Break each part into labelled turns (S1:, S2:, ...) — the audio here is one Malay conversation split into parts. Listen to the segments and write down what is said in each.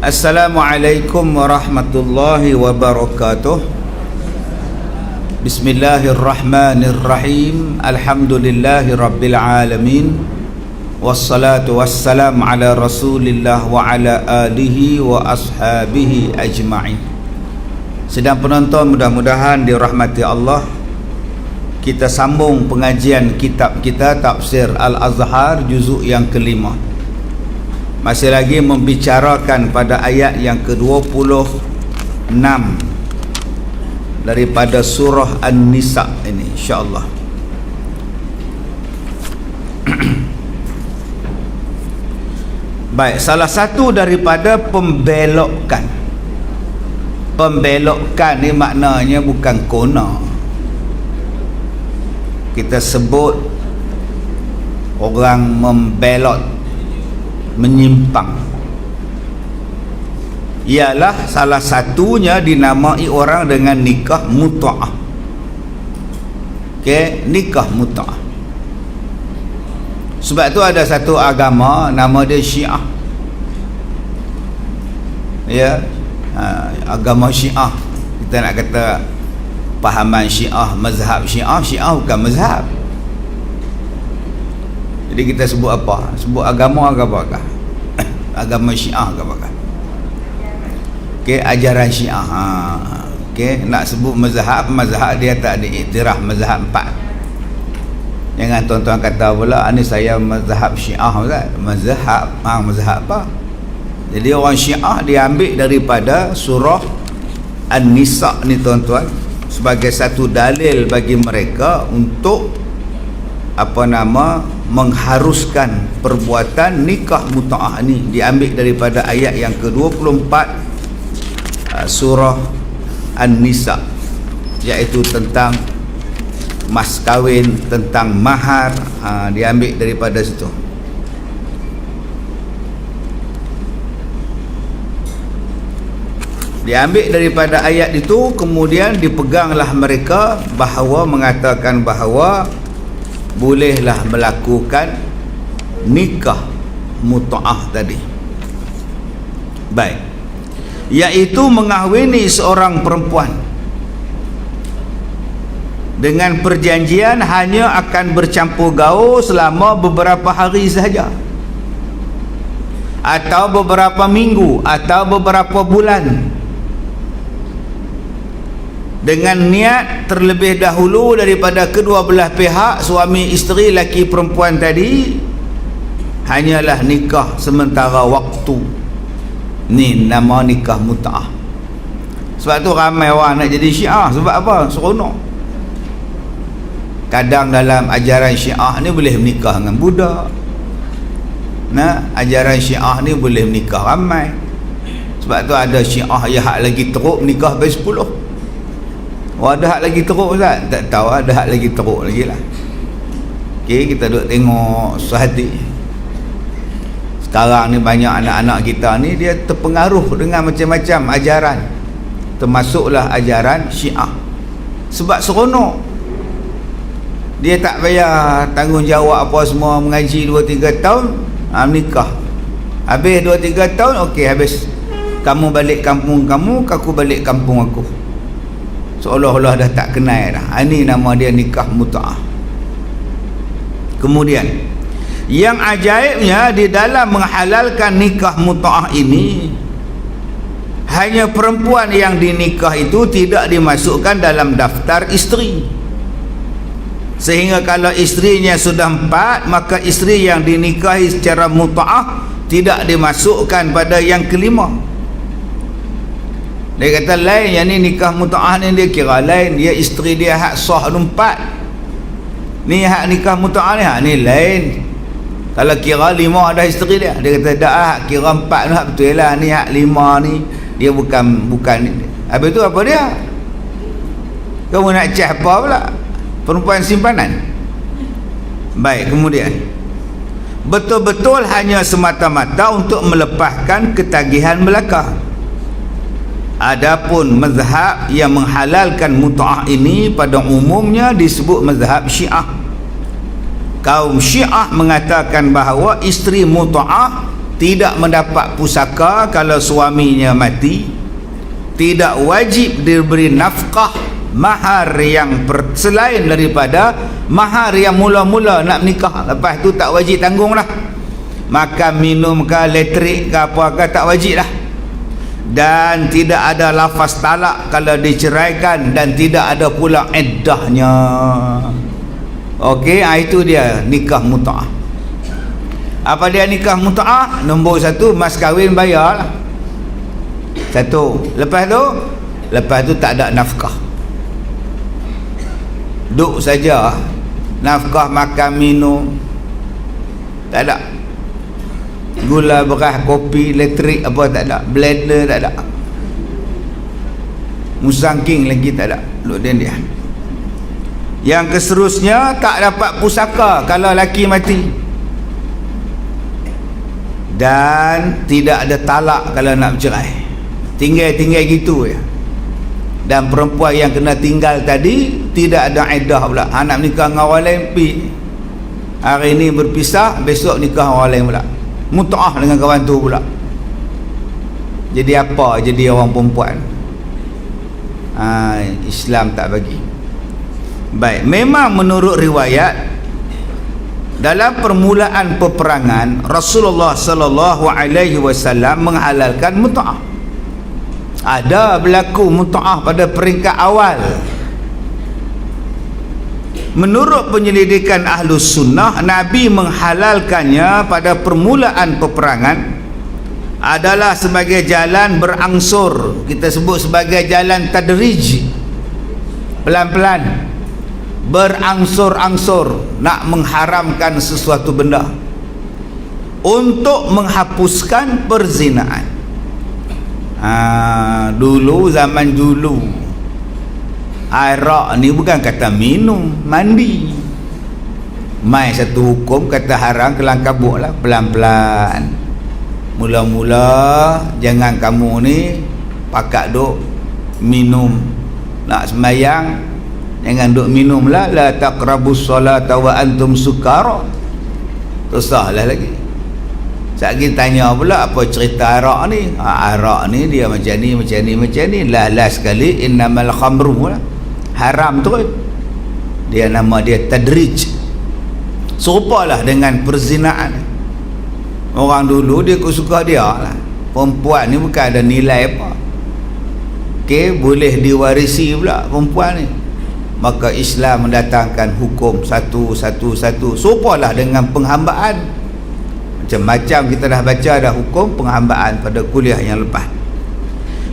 S1: Assalamualaikum warahmatullahi wabarakatuh. Bismillahirrahmanirrahim. Alhamdulillahi rabbil alamin. Wassalatu wassalam ala rasulillah wa ala alihi wa ashabihi ajma'in. Sedang penonton, mudah-mudahan dirahmati Allah. Kita sambung pengajian kitab kita Tafsir Al-Azhar juzuk yang kelima. Masih lagi membicarakan pada ayat yang ke-26 daripada surah An-Nisa ini, insya-Allah. Baik, salah satu daripada pembelokan ni maknanya bukan kona. Kita sebut orang membelot, menyimpang, ialah salah satunya dinamai orang dengan nikah mut'ah. Okey, nikah mut'ah. Sebab tu ada satu agama nama dia Syiah. Ya, agama Syiah. Kita nak kata pahaman Syiah, mazhab Syiah. Syiah bukan mazhab. Jadi kita sebut apa? Sebut agama ke apakah? Agama Syiah ke apakah? Okey, ajaran Syiah. Okey, nak sebut mazhab dia tak ada iktiraf mazhab 4. Jangan tuan-tuan kata pula ni saya mazhab Syiah Ustaz. Mazhab apa? Jadi orang Syiah dia ambil daripada surah An-Nisa ni tuan-tuan sebagai satu dalil bagi mereka untuk mengharuskan perbuatan nikah mut'ah ni. Diambil daripada ayat yang ke-24 surah An-Nisa, iaitu tentang mas kahwin, tentang mahar. Diambil daripada situ. Diambil daripada ayat itu, kemudian dipeganglah mereka bahawa mengatakan bahawa bolehlah melakukan nikah mut'ah tadi. Baik, iaitu mengahwini seorang perempuan dengan perjanjian hanya akan bercampur gaul selama beberapa hari sahaja, atau beberapa minggu, atau beberapa bulan, dengan niat terlebih dahulu daripada kedua belah pihak, suami isteri, laki perempuan tadi, hanyalah nikah sementara waktu. Ni nama nikah mut'ah. Sebab tu ramai orang nak jadi Syiah. Sebab apa? Seronok. Kadang dalam ajaran Syiah ni boleh menikah dengan budak. Ajaran Syiah ni boleh menikah ramai. Sebab tu ada Syiah yang hak lagi teruk menikah sampai 10. Ada hak lagi teruk Ustaz? Tak tahu, ada hak lagi teruk lagi lah. Okey, kita duduk tengok sehati. Sekarang ni banyak anak-anak kita ni dia terpengaruh dengan macam-macam ajaran, termasuklah ajaran Syiah. Sebab seronok. Dia tak payah tanggungjawab apa semua, mengaji 2-3 tahun, menikah. Habis 2-3 tahun, okey, habis. Kamu balik kampung kamu, aku balik kampung aku. Seolah-olah dah tak kenal dah. Ini nama dia nikah mut'ah. Kemudian yang ajaibnya, di dalam menghalalkan nikah mut'ah ini, hanya perempuan yang dinikah itu tidak dimasukkan dalam daftar isteri. Sehingga kalau isterinya sudah 4, maka isteri yang dinikahi secara mut'ah tidak dimasukkan pada yang kelima. Dia kata lain, yang ni nikah mut'ah ni dia kira lain. Dia isteri dia hak sah 4. Ni hak nikah mut'ah ni, hak ni lain. Kalau kira 5 ada isteri dia. Dia kata dah, hak kira 4 tu hak betul lah. Ni hak 5 ni dia bukan. Habis tu apa dia? Kamu nak cah apa pula? Perempuan simpanan. Baik, kemudian betul-betul hanya semata-mata untuk melepaskan ketagihan belaka. Adapun mazhab yang menghalalkan mut'ah ini pada umumnya disebut mazhab Syiah. Kaum Syiah mengatakan bahawa isteri mut'ah tidak mendapat pusaka kalau suaminya mati, tidak wajib diberi nafkah mahar yang selain daripada mahar yang mula-mula nak nikah. Lepas tu tak wajib tanggung dah. Makan, minum ke, elektrik ke apa ke, tak wajib dah. Dan tidak ada lafaz talak kalau diceraikan, dan tidak ada pula iddahnya. Okey, itu dia nikah mut'ah. Apa dia nikah mut'ah? Nombor satu, mas kahwin bayar lah. Satu. Lepas tu tak ada nafkah. Duk saja. Nafkah makan minum tak ada. Gula, beras, kopi, elektrik apa tak ada. Blender tak ada. Musangking lagi tak ada. Duk dia. Yang keseterusnya, tak dapat pusaka kalau laki mati, dan tidak ada talak kalau nak bercerai. Tinggal gitu ya. Dan perempuan yang kena tinggal tadi tidak ada iddah pula. Nak nikah dengan orang lain, hari ni berpisah, besok nikah dengan orang lain pula, mut'ah dengan kawan tu pula. Jadi apa jadi orang perempuan? Islam tak bagi. Baik, memang menurut riwayat dalam permulaan peperangan Rasulullah sallallahu alaihi wasallam menghalalkan mut'ah. Ada berlaku mut'ah pada peringkat awal. Menurut penyelidikan Ahlus Sunnah, Nabi menghalalkannya pada permulaan peperangan adalah sebagai jalan berangsur. Kita sebut sebagai jalan tadrij, pelan-pelan, berangsur-angsur nak mengharamkan sesuatu benda untuk menghapuskan perzinaan. Dulu, zaman dulu, arak ni bukan kata minum, mandi. Mai satu hukum kata haram, kelang kabut lah, pelan-pelan. Mula-mula jangan kamu ni pakat duk minum. Nak sembahyang jangan duk minum lah. La taqrabus solata wa antum sukara. Teruslah lagi. Sekali tanya pula apa cerita arak ni. Arak ni dia macam ni. Lah sekali innamal khamru lah, haram terus. Dia nama dia tadrij. Serupalah dengan perzinaan. Orang dulu dia suka dia lah. Perempuan ni bukan ada nilai apa. Okey, boleh diwarisi pula perempuan ni. Maka Islam mendatangkan hukum satu. Serupalah dengan penghambaan. Macam-macam kita dah baca dah hukum penghambaan pada kuliah yang lepas.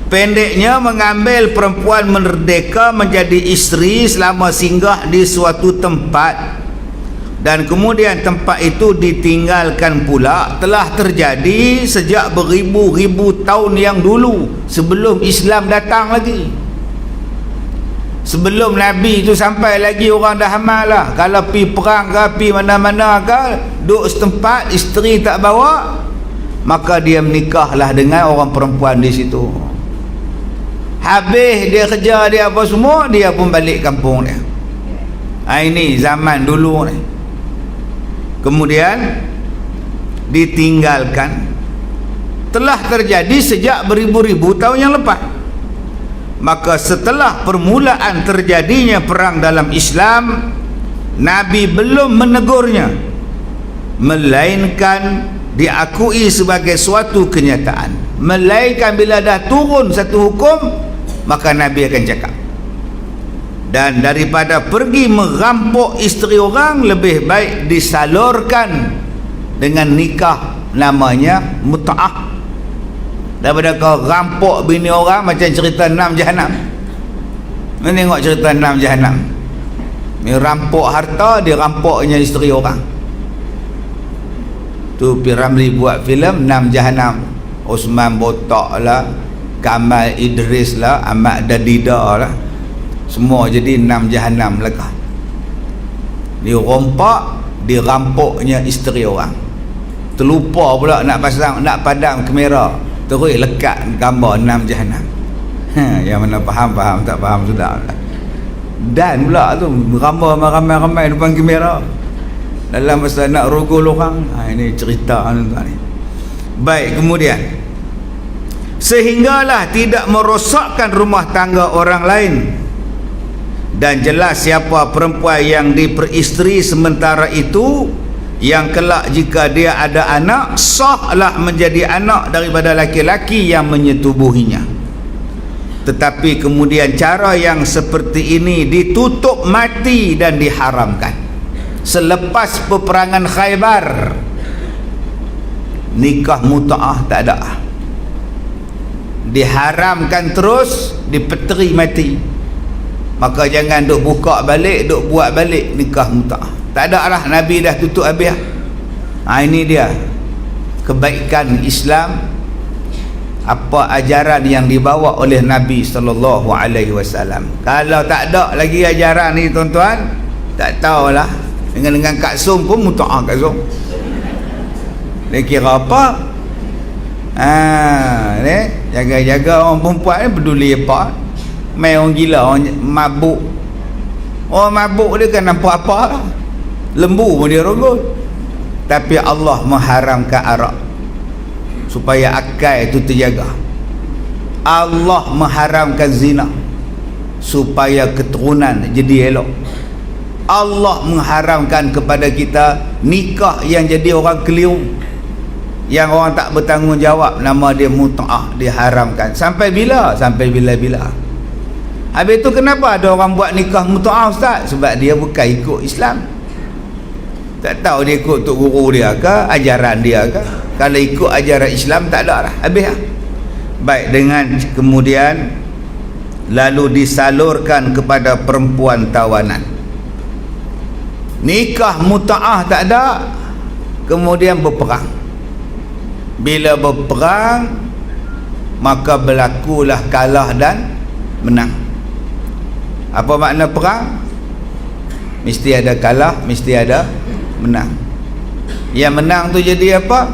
S1: Pendeknya, mengambil perempuan merdeka menjadi isteri selama singgah di suatu tempat, dan kemudian tempat itu ditinggalkan pula, telah terjadi sejak beribu-ribu tahun yang dulu, sebelum Islam datang lagi. Sebelum Nabi itu sampai lagi, orang dah amal lah. Kalau pi perang ke, pi mana-mana ke, duduk setempat, isteri tak bawa, maka dia menikahlah dengan orang perempuan di situ. Habis dia kerja dia apa semua, dia pun balik kampung dia. Ini zaman dulu ni. Kemudian ditinggalkan. Telah terjadi sejak beribu-ribu tahun yang lepas. Maka setelah permulaan terjadinya perang dalam Islam, Nabi belum menegurnya, melainkan diakui sebagai suatu kenyataan. Melainkan bila dah turun satu hukum, maka Nabi akan cakap. Dan daripada pergi merampok isteri orang, lebih baik disalurkan dengan nikah namanya mut'ah, daripada kau rampok bini orang macam cerita 6 Jahanam. Ni tengok cerita 6 Jahanam. Ni rampok harta, dia rampoknya isteri orang. Tu Piramli buat filem 6 Jahanam. Osman Botak lah, Kamal Idris lah, Ahmad Dadida lah, semua jadi 6 Jahanam belakang. Dia rompak, dia rampoknya isteri orang. Terlupa pula nak pasang, nak padam kamera, terus lekat gambar 6 Jahanam. Yang mana faham, tak faham sudah. Dan pula tu ramai depan kamera dalam masa nak rogol orang. Ini cerita ni. Baik, kemudian sehinggalah tidak merosakkan rumah tangga orang lain. Dan jelas siapa perempuan yang diperisteri sementara itu, yang kelak jika dia ada anak, sahlah menjadi anak daripada laki-laki yang menyetubuhinya. Tetapi kemudian cara yang seperti ini ditutup mati dan diharamkan. Selepas peperangan Khaybar, nikah muta'ah tak ada, diharamkan terus, dipeteri mati. Maka jangan duk buka balik, duk buat balik nikah muta'ah. Tak ada lah, Nabi dah tutup habis. Ini dia kebaikan Islam, apa ajaran yang dibawa oleh Nabi SAW. Kalau tak ada lagi ajaran ni tuan-tuan, tak tahulah, dengan Kak Som pun muta'ah Kak Som. Dia kira apa? Ni jaga-jaga orang perempuan ni peduli apa? Main orang gila, orang mabuk. Orang mabuk dia kan nampak apa lah, lembu pun dia rogot. Tapi Allah mengharamkan arak supaya akal itu terjaga. Allah mengharamkan zina supaya keturunan jadi elok. Allah mengharamkan kepada kita nikah yang jadi orang keliru, yang orang tak bertanggungjawab, nama dia mut'ah, diharamkan. Sampai bila? Sampai bila-bila. Habis tu kenapa ada orang buat nikah mut'ah, Ustaz? Sebab dia bukan ikut Islam. Tak tahu dia ikut tok guru dia ke, ajaran dia ke. Kalau ikut ajaran Islam tak ada lah, habis lah. Baik, dengan kemudian lalu disalurkan kepada perempuan tawanan. Nikah mut'ah tak ada, kemudian berperang. Bila berperang, maka berlakulah kalah dan menang. Apa makna perang? Mesti ada kalah, mesti ada menang. Yang menang tu jadi apa?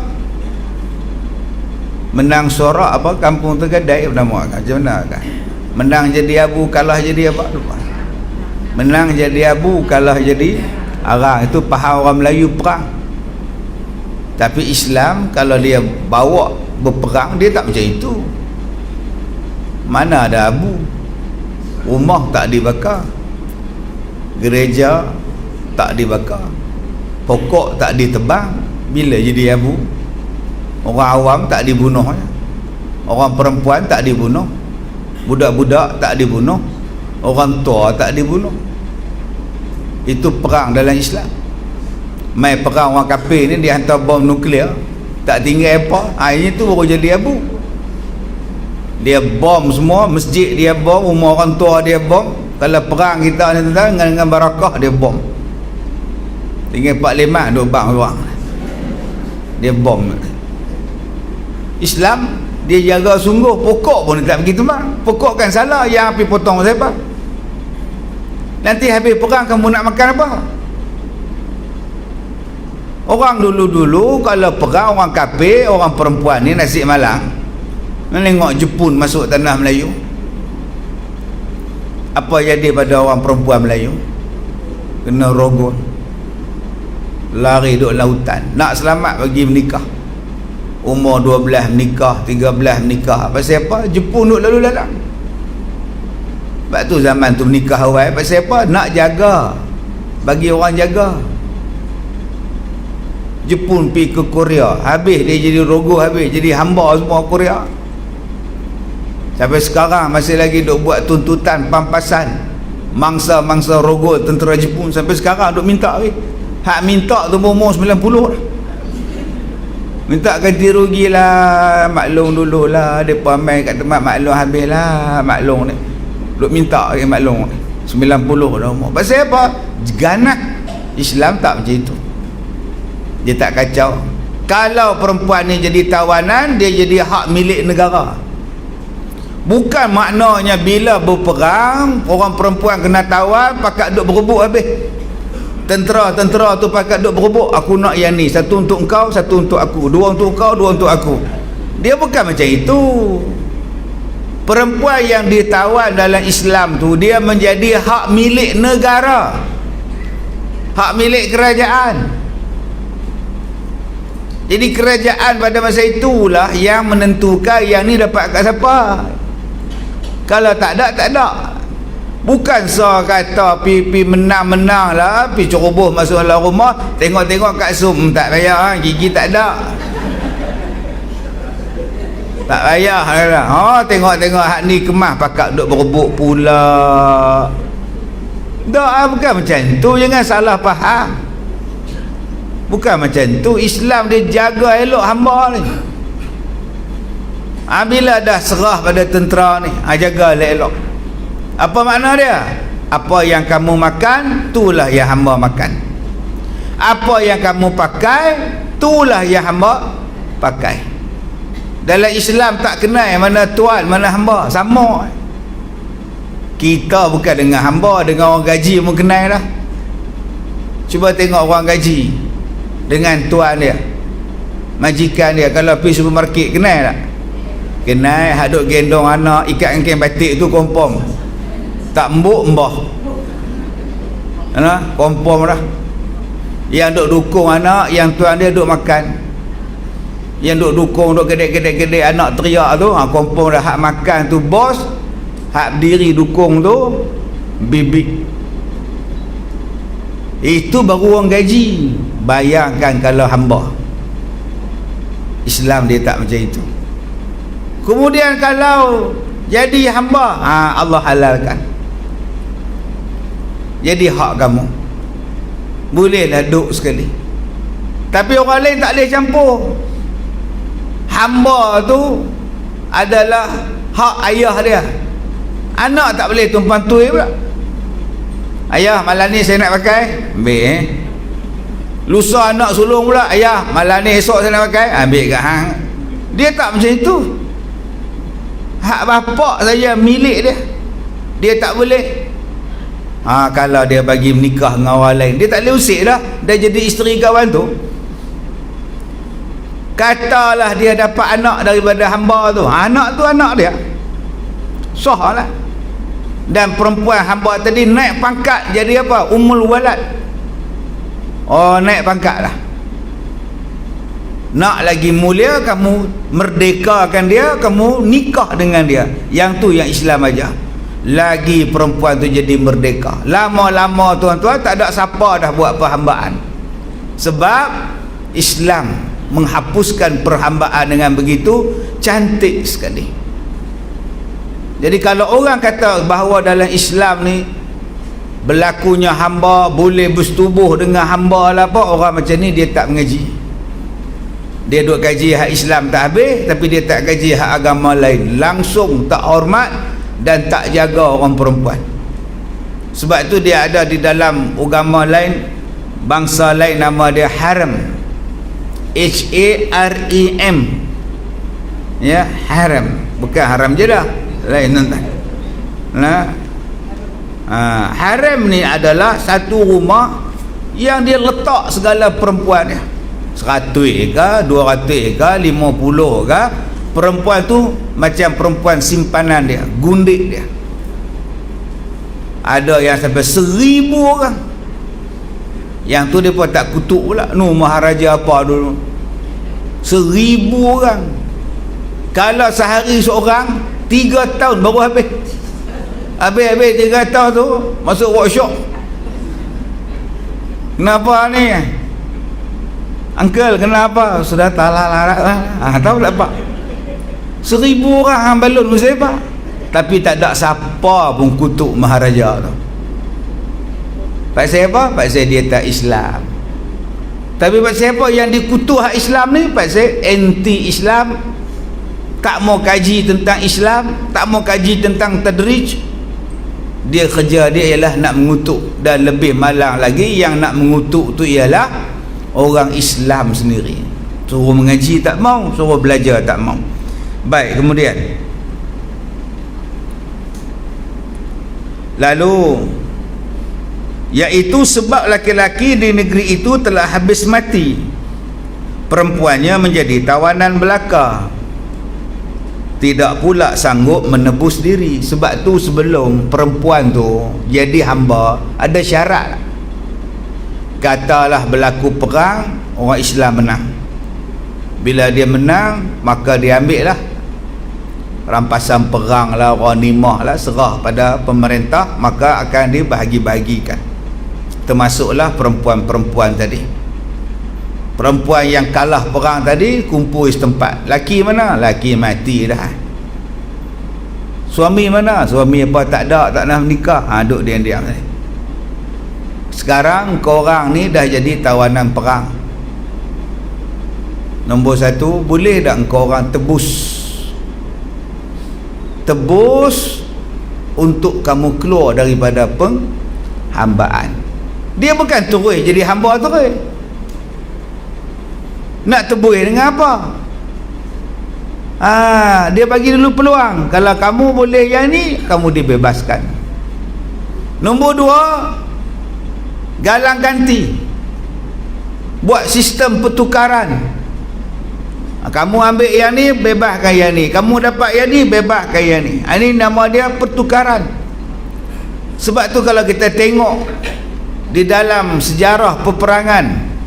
S1: Menang sorak apa? Kampung Tergadai nama kan? Macam mana kan? Menang jadi abu, kalah jadi apa? Lupa. Menang jadi abu, kalah jadi arang. Itu faham orang Melayu perang. Tapi Islam kalau dia bawa berperang, dia tak macam itu. Mana ada abu? Rumah tak dibakar, gereja tak dibakar, pokok tak ditebang. Bila jadi abu? Orang awam tak dibunuh, orang perempuan tak dibunuh, budak-budak tak dibunuh, orang tua tak dibunuh. Itu perang dalam Islam. Mai perang orang kafir ni, dia hantar bom nuklear, tak tinggal apa, ini tu baru jadi abu. Dia bom semua, masjid dia bom, rumah orang tua dia bom. Kalau perang kita ni dengan barakah, dia bom. Tinggal 45 duk bang luang, dia bom. Islam dia jaga sungguh, pokok pun dia tak begitu bang. Pokok kan salah, yang api potong siapa? Nanti habis perang kamu nak makan apa? Orang dulu-dulu kalau perang, orang kafir, orang perempuan ni nasi malang, menengok Jepun masuk tanah Melayu, apa jadi pada orang perempuan Melayu? Kena rogon, lari duk lautan, nak selamat bagi menikah. Umur 12 menikah, 13 menikah. Pasal apa? Jepun duk lalu lalang. Sebab tu zaman tu menikah awal. Pasal apa? Nak jaga, bagi orang jaga. Jepun pergi ke Korea, habis dia jadi rogo, habis jadi hamba semua Korea. Sampai sekarang masih lagi duk buat tuntutan pampasan mangsa-mangsa rogo tentera Jepun. Sampai sekarang duk minta lagi. Hak minta tu umur 90 lah. Minta ganti rugi lah, maklum dulu lah, mereka main kat tempat maklum habis lah, maklum ni duk minta lagi maklum 90 dah umur. Pasal apa? Ganak. Islam tak macam itu, dia tak kacau. Kalau perempuan ni jadi tawanan, dia jadi hak milik negara. Bukan maknanya bila berperang, orang perempuan kena tawan, pakat duk berebut habis. Tentera tu pakat duk berebut, aku nak yang ni, satu untuk engkau, satu untuk aku, dua untuk engkau, dua untuk aku. Dia bukan macam itu. Perempuan yang ditawan dalam Islam tu, dia menjadi hak milik negara, hak milik kerajaan. Jadi kerajaan pada masa itulah yang menentukan yang ni dapat kat siapa. Kalau tak ada, tak ada. Bukan kata pi menang-menang lah, pi ceroboh masuk dalam rumah, tengok-tengok kat sum, tak payah, gigi tak ada. Tak payah lah. Tengok-tengok hak ni kemas pakak duk berebut pula. Tak, bukan macam tu, jangan salah faham. Bukan macam tu. Islam dia jaga elok hamba ni. Bila dah serah pada tentera ni, jaga elok. Apa makna dia? Apa yang kamu makan, itulah yang hamba makan. Apa yang kamu pakai, itulah yang hamba pakai. Dalam Islam tak kenal mana tuan, mana hamba, sama. Kita bukan dengan hamba, dengan orang gaji pun kenal dah. Cuba tengok orang gaji dengan tuan dia, majikan dia. Kalau pergi supermarket, kenal tak? Kenal. Hak duk gendong anak ikat kain batik tu confirm. Tak embuk mbah. Confirm dah. Yang duk dukung anak, yang tuan dia duk makan. Yang duk dukung, duk gedek-gedek anak teriak tu, confirm dah hak makan tu bos, hak berdiri dukung tu bibik. Itu baru orang gaji. Bayangkan kalau hamba. Islam dia tak macam itu. Kemudian kalau jadi hamba, Allah halalkan. Jadi hak kamu. Bolehlah duk sekali. Tapi orang lain tak boleh campur. Hamba tu adalah hak ayah dia. Anak tak boleh tumpang tuai pula. Ayah, malam ni saya nak pakai, ambil Lusa anak sulung pula, ayah, malam ni esok saya nak pakai, ambil kat hang. Dia tak macam itu. Hak bapak saya milik dia. Dia tak boleh. Kalau dia bagi menikah dengan orang lain, dia tak boleh usik dah. Dah jadi isteri kawan tu. Katalah dia dapat anak daripada hamba tu, anak tu anak dia, sah lah. Dan perempuan hamba tadi naik pangkat jadi apa? Ummul walad. Naik pangkat lah. Nak lagi mulia, kamu merdekakan dia, kamu nikah dengan dia. Yang tu yang Islam aja. Lagi perempuan tu jadi merdeka. Lama-lama tuan-tuan tak ada siapa dah buat perhambaan. Sebab Islam menghapuskan perhambaan dengan begitu cantik sekali. Jadi kalau orang kata bahawa dalam Islam ni berlakunya hamba, boleh bersetubuh dengan hamba lah apa, orang macam ni dia tak mengaji. Dia duk gaji hak Islam tak habis, tapi dia tak gaji hak agama lain. Langsung tak hormat dan tak jaga orang perempuan. Sebab tu dia ada di dalam agama lain, bangsa lain, nama dia haram. H-A-R-E-M. Ya, haram. Bukan haram je dah, lain tuan-tuan. Haram ni adalah satu rumah yang dia letak segala perempuan dia. 100 ke, 200 ke, 50 ke. Perempuan tu macam perempuan simpanan dia, gundik dia. Ada yang sampai 1000 orang. Yang tu dia pun tak kutuk pula. Maharaja apa dulu, 1000 orang. Kalau sehari seorang, 3 tahun baru habis. Habis 3 tahun tu masuk workshop. Kenapa ni? Uncle, kenapa? Sudah talak-larat lah. Tahu tak pak? 1000 orang hang balun musibah. Tapi tak ada siapa pun kutuk maharaja tu. Pasal apa? Pasal dia tak Islam. Tapi pasal apa yang dikutuk hak Islam ni? Pasal anti-Islam, tak mau kaji tentang Islam, tak mau kaji tentang tadrij. Dia kerja dia ialah nak mengutuk. Dan lebih malang lagi, yang nak mengutuk tu ialah orang Islam sendiri. Suruh mengaji tak mau, suruh belajar tak mau. Baik, kemudian lalu, iaitu sebab laki-laki di negeri itu telah habis mati, perempuannya menjadi tawanan belaka, tidak pula sanggup menebus diri. Sebab tu sebelum perempuan tu jadi hamba, ada syarat. Katalah berlaku perang, orang Islam menang, Bila dia menang, maka dia ambil lah rampasan perang lah, ghanimah lah, serah pada pemerintah, maka akan dibahagi-bahagikan. Termasuklah perempuan-perempuan tadi. Perempuan yang kalah perang tadi kumpul setempat. Laki mana? Laki mati dah. Suami mana? Suami apa tak ada, tak nak menikah, duduk diam-diam. Sekarang korang ni dah jadi tawanan perang. Nombor satu, boleh tak engkau orang tebus untuk kamu keluar daripada penghambaan. Dia bukan terus jadi hamba terus. Nak tebus dengan apa? Dia bagi dulu peluang. Kalau kamu boleh yang ni, kamu dibebaskan. Nombor dua, galang ganti. Buat sistem pertukaran. Kamu ambil yang ni, bebaskan yang ni. Kamu dapat yang ni, bebaskan yang ni. Ini nama dia pertukaran. Sebab tu kalau kita tengok di dalam sejarah peperangan,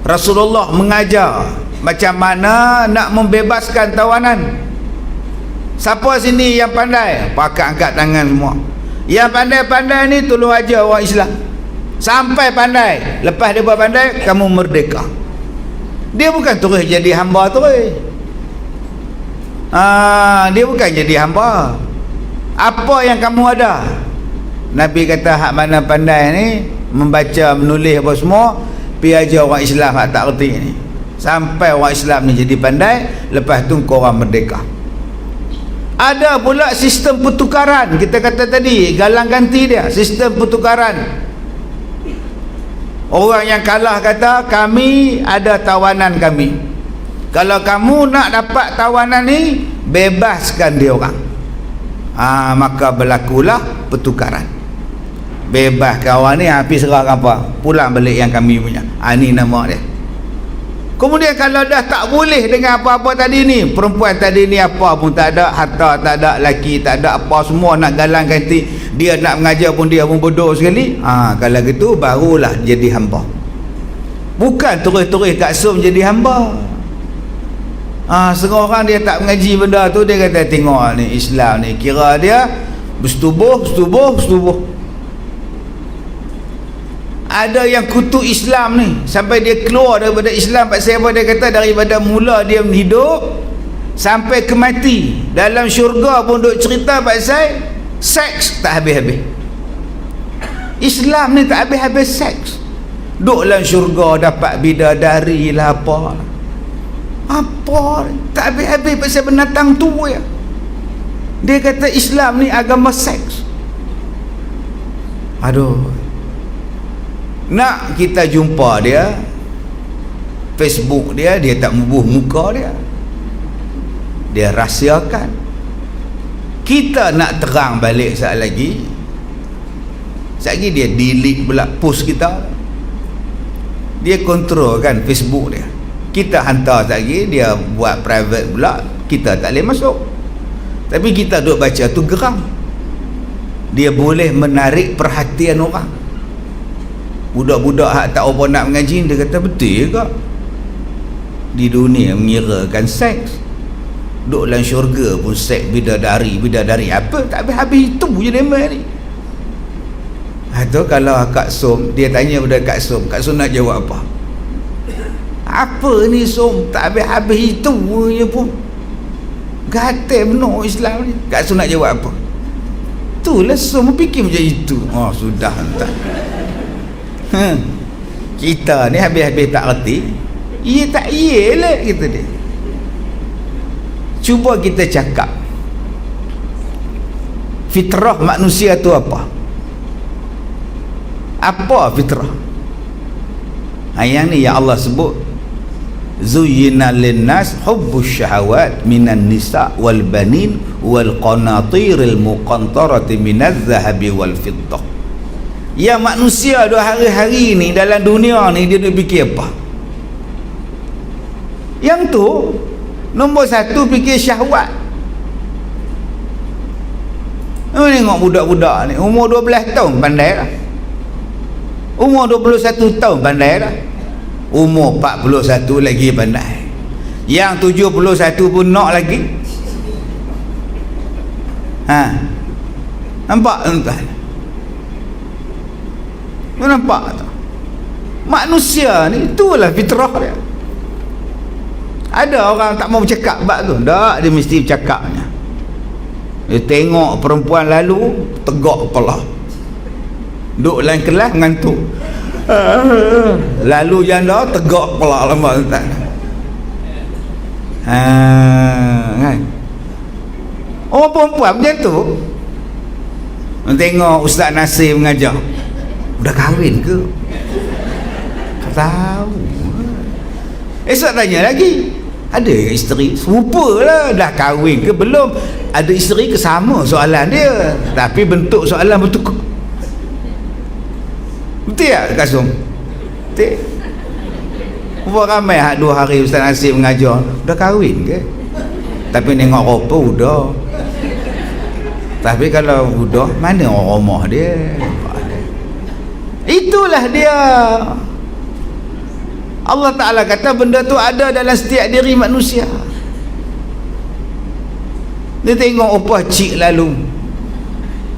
S1: Rasulullah mengajar macam mana nak membebaskan tawanan. Siapa sini yang pandai? Pakat angkat tangan semua. Yang pandai-pandai ni tolong ajar orang Islam sampai pandai. Lepas dia buat pandai, kamu merdeka. Dia bukan terus jadi hamba terus. Dia bukan jadi hamba. Apa yang kamu ada? Nabi kata hak mana pandai ni, membaca, menulis apa semua, pi ajar orang Islam hak tak erti ni. Sampai orang Islam ni jadi pandai, lepas tu korang merdeka. Ada pula sistem pertukaran. Kita kata tadi, galang ganti dia, sistem pertukaran. Orang yang kalah kata, kami ada tawanan kami. Kalau kamu nak dapat tawanan ni, bebaskan dia orang. Maka berlakulah pertukaran. Bebaskan orang ni, habis serah apa, pulang balik yang kami punya. Ni nama dia. Kemudian kalau dah tak boleh dengan apa-apa tadi ni, perempuan tadi ni apa pun tak ada, harta tak ada, laki tak ada, apa semua nak galang ganti, dia nak mengajar pun dia pun bodoh sekali. Kalau gitu barulah jadi hamba. Bukan terus-terus kat som jadi hamba. Setengah orang dia tak mengaji benda tu, dia kata tengok ni Islam ni, kira dia bersetubuh. Ada yang kutu Islam ni sampai dia keluar daripada Islam. Pasal apa? Dia kata daripada mula dia hidup sampai ke mati, dalam syurga pun duk cerita pasal seks tak habis-habis. Islam ni tak habis-habis seks. Duk dalam syurga dapat bidadari lah apa tak habis-habis pasal binatang tu ya. Dia kata Islam ni agama seks. Nak kita jumpa dia, Facebook dia tak membuh muka dia rahsiakan. Kita nak terang balik sekali lagi dia delete pula post kita. Dia kontrol kan Facebook dia. Kita hantar sekali, dia buat private pula, kita tak boleh masuk. Tapi kita duk baca tu geram. Dia boleh menarik perhatian orang. Budak-budak hak tak apa nak mengaji, dia kata betul ke di dunia mengirakan seks, duk dalam syurga pun seks, bidadari apa tak habis-habis itu je nama ni. Atau kalau Kak Som, dia tanya pada Kak Som nak jawab apa ni Som, tak habis-habis itu je pun, gatal benar Islam ni. Kak Som nak jawab apa? Itulah Som fikir macam itu. Sudah entah. Kita ni habis-habis tak reti. Tak lah kita dia. Cuba kita cakap fitrah manusia tu apa fitrah? Yang ni yang Allah sebut, zuyyina linnas hubbus syahawat minan nisa wal banin wal qanatiril muqantarati minaz zahabi wal fiddah. Yang manusia dua hari-hari ni dalam dunia ni, dia nak fikir apa? Yang tu nombor satu, fikir syahwat. Tengok budak-budak ni umur 12 tahun pandai dah, umur 21 tahun pandai dah, umur 41 lagi pandai. Yang 71 pun nak lagi. Nampak tuan? Nampak tak? Manusia ni itulah fitrah dia. Ada orang tak mau bercakap bab tu, tak, dia mesti bercakapnya. Dia tengok perempuan lalu tegak kepala, duduk lain kelas ngantuk. Lalu janda tegak kepala lama tuan. Kan? Orang perempuan macam tu. Tengok Ustaz Nasir mengajar, dah kahwin ke? Tahu. Esok tanya lagi, ada isteri? Serupa lah. Dah kahwin ke belum? Ada isteri ke? Sama soalan dia, tapi bentuk soalan bertukar. Betul tak Kasum? Betul. Berapa ramai 2 hari Ustaz Nasir mengajar, dah kahwin ke? Tapi tengok rupa udah. Tapi kalau udah, mana orang rumah dia? Itulah dia. Allah Ta'ala kata benda tu ada dalam setiap diri manusia. Dia tengok opah cik lalu,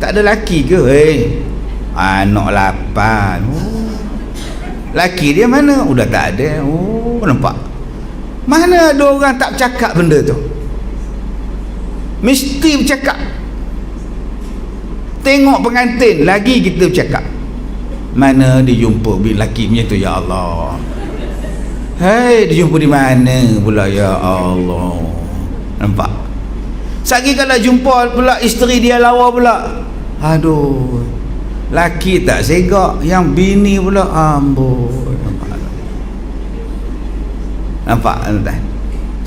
S1: tak ada laki ke? Anak 8. Laki dia mana? Udah tak ada. Nampak? Mana ada orang tak bercakap benda tu? Mesti bercakap. Tengok pengantin lagi kita bercakap. Mana dia jumpa laki macam tu, ya Allah. Dia jumpa di mana pula, ya Allah. Nampak? Sagi kalau jumpa pula isteri dia lawa pula, aduh, laki tak segak, yang bini pula amboi. Nampak tuan?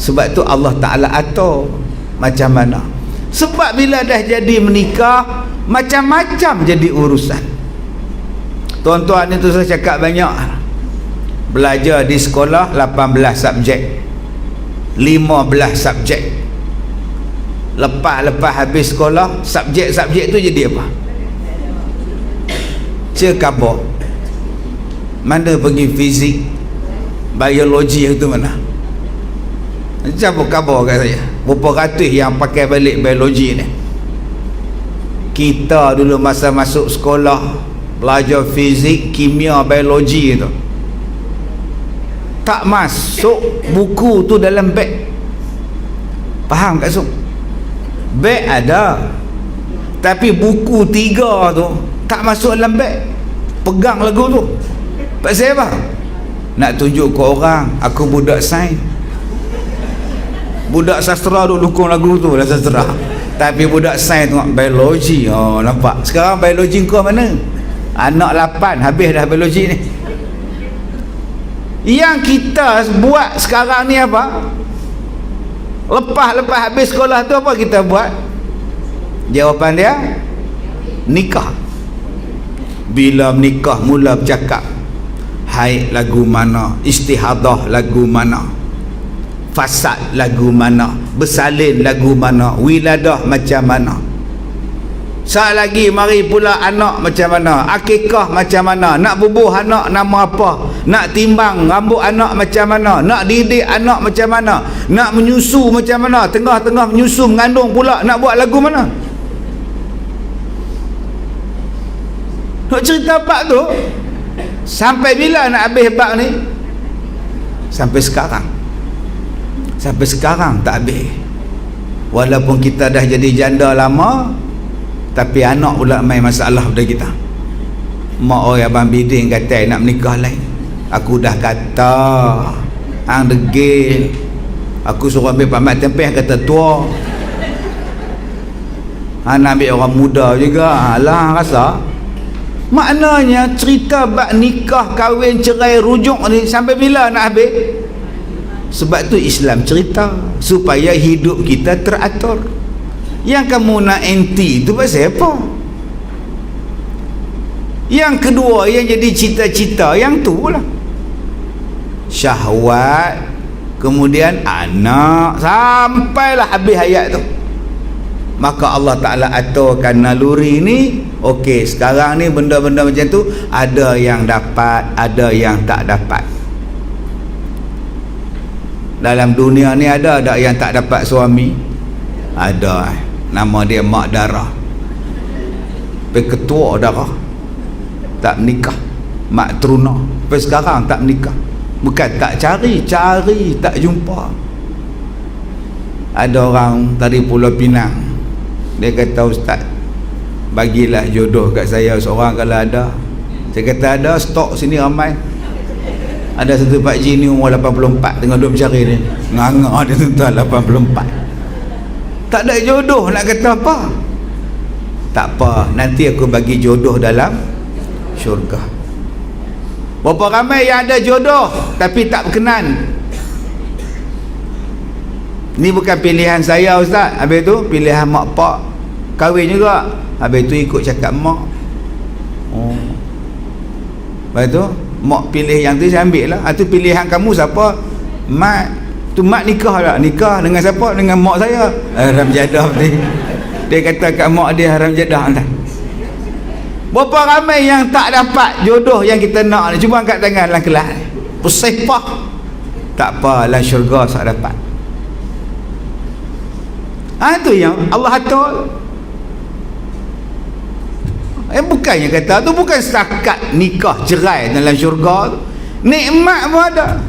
S1: Sebab tu Allah Ta'ala atur macam mana. Sebab bila dah jadi menikah, macam-macam jadi urusan. Tuan-tuan itu saya cakap banyak, belajar di sekolah 18 subjek, 15 subjek. Lepas habis sekolah, subjek-subjek tu jadi apa? Cekabur. Mana pergi fizik, biologi itu mana? Macam kabar kat saya, berapa ratus yang pakai balik biologi ni. Kita dulu masa masuk sekolah belajar fizik, kimia, biologi tu, tak masuk buku tu dalam beg. Faham tak Suk? Beg ada, tapi buku 3 tu tak masuk dalam beg. Pegang lagu tu. Pasal apa? Nak tunjuk ke orang aku budak sains. Budak sastra duk dukung lagu tu lah sastra. Tapi budak sains tengok biologi. Nampak? Sekarang biologi kau mana? Anak 8 habis dah biologi ni. Yang kita buat sekarang ni apa? Lepas habis sekolah tu apa kita buat? Jawapan dia nikah. Bila menikah mula bercakap, haid lagu mana, istihadah lagu mana, fasad lagu mana, bersalin lagu mana, wiladah macam mana. Saat lagi mari pula anak macam mana, akikah macam mana, nak bubuh anak nama apa, nak timbang rambut anak macam mana, nak didik anak macam mana, nak menyusu macam mana, tengah-tengah menyusu mengandung pula nak buat lagu mana. Nak cerita bab tu sampai bila nak habis bab ni? Sampai sekarang tak habis. Walaupun kita dah jadi janda lama, tapi anak pula main masalah pada kita. Mak oi abang biding kata nak menikah lain. Aku dah kata hang degil. Aku suruh ambil pamat tempeh kata tua. Hang nak ambil orang muda juga. Alah rasa. Maknanya cerita bab nikah, kahwin, cerai, rujuk ni sampai bila nak habis? Sebab tu Islam cerita supaya hidup kita teratur. Yang kamu nak anti tu pasal apa? Yang kedua yang jadi cita-cita yang tu lah, syahwat, kemudian anak, sampailah habis ayat tu. Maka Allah Ta'ala aturkan naluri ni. Okey, sekarang ni benda-benda macam tu ada yang dapat, ada yang tak dapat. Dalam dunia ni ada tak yang tak dapat suami? Ada. Nama dia Mak Darah. Ketua darah, tak menikah. Mak Truna sampai sekarang tak menikah. Bukan tak cari tak jumpa. Ada orang dari Pulau Pinang, dia kata, Ustaz, bagilah jodoh kat saya seorang kalau ada. Saya kata, ada, stok sini ramai. Ada satu Pak Ji ni umur 84 tengah duduk mencari ni, nganga dia tuan 84, tak ada jodoh, nak kata apa? Tak apa, nanti aku bagi jodoh dalam syurga. Berapa ramai yang ada jodoh tapi tak berkenan. Ni bukan pilihan saya, Ustaz. Habis tu pilihan mak pak kahwin juga. Habis tu ikut cakap mak. Oh. Lepas tu mak pilih yang tu, saya ambil lah. Itu pilihan kamu siapa? Mak. Tu mak nikah tak? Nikah dengan siapa? Dengan mak saya. Haram jadah ni. Dia kata kat mak dia haram jadah entah. Berapa ramai yang tak dapat jodoh yang kita nak ni. Cuba angkat tangan dalam kelas ni. Bersepah. Tak apa, dalam syurga tak dapat. Itu yang Allah atur. Bukannya kata tu bukan setakat nikah cerai dalam syurga tu. Nikmat pun ada.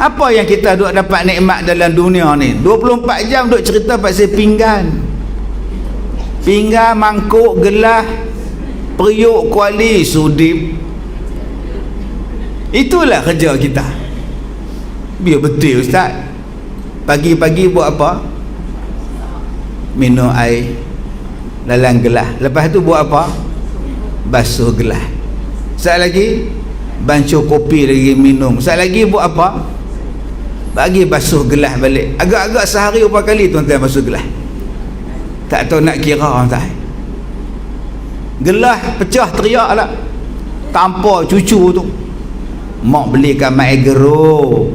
S1: Apa yang kita duk dapat nikmat dalam dunia ni? 24 jam duk cerita pasal pinggan, mangkuk, gelas, periuk, kuali, sudip. Itulah kerja kita. Biar betul, Ustaz. Pagi-pagi buat apa? Minum air dalam gelas. Lepas tu buat apa? Basuh gelas. Saat lagi bancuh kopi lagi minum. Saat lagi buat apa? Bagi basuh gelas balik. Agak-agak sehari berapa kali tuan-tuan basuh gelas? Tak tahu nak kira, tuan. Gelas pecah teriak lah. Tampar cucu tu. Mak belikan mai geruk.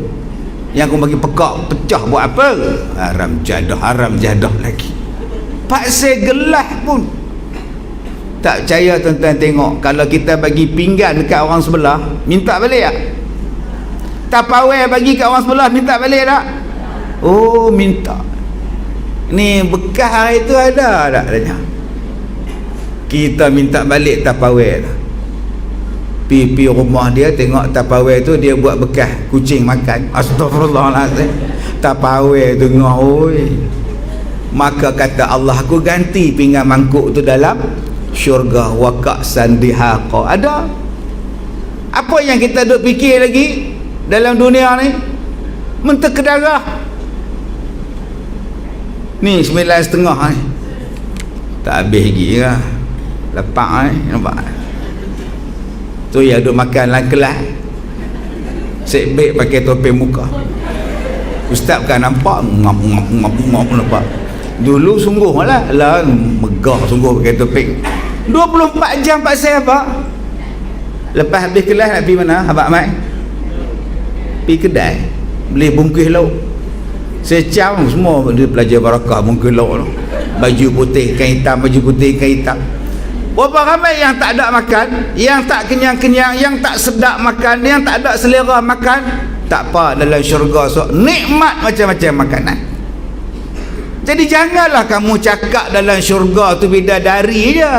S1: Yang aku bagi pekak pecah buat apa? Haram jadah lagi. Paksa gelas pun. Tak percaya tuan-tuan tengok, kalau kita bagi pinggan dekat orang sebelah, minta balik tak? Tapawai bagi kat orang sebelah, minta balik tak? Oh, minta. Ni bekas hari tu ada tak? Kita minta balik tapawai tu. Pi rumah dia, tengok tapawai tu dia buat bekas kucing makan. Astagfirullahaladzim. Tapawai tu ngah, oi. Maka kata Allah, aku ganti pinggan mangkuk tu dalam syurga. Waqak sandihaqa. Ada. Apa yang kita duk fikir lagi dalam dunia ni? Mentah ke darah. Ni 9.30 ni. Tak habis lagi lah. Lepak ni, nampak. Tu yang duk makan dalam kelas, sekbek pakai topeng muka. Ustaz kan nampak ngap nampak. Dulu sungguh lah megah sungguh pakai topeng. 24 jam pasal apa? Lepas habis kelas nak pergi mana Abang Mai? Pergi kedai beli bungkus lauk. Secam semua dia pelajar barakah bungkus lauk tu. Baju putih kain hitam, baju putih kain hitam. Berapa ramai yang tak ada makan, yang tak kenyang-kenyang, yang tak sedap makan, yang tak ada selera makan. Tak apa, dalam syurga so nikmat macam-macam makanan. Jadi janganlah kamu cakap dalam syurga tu bidadari je.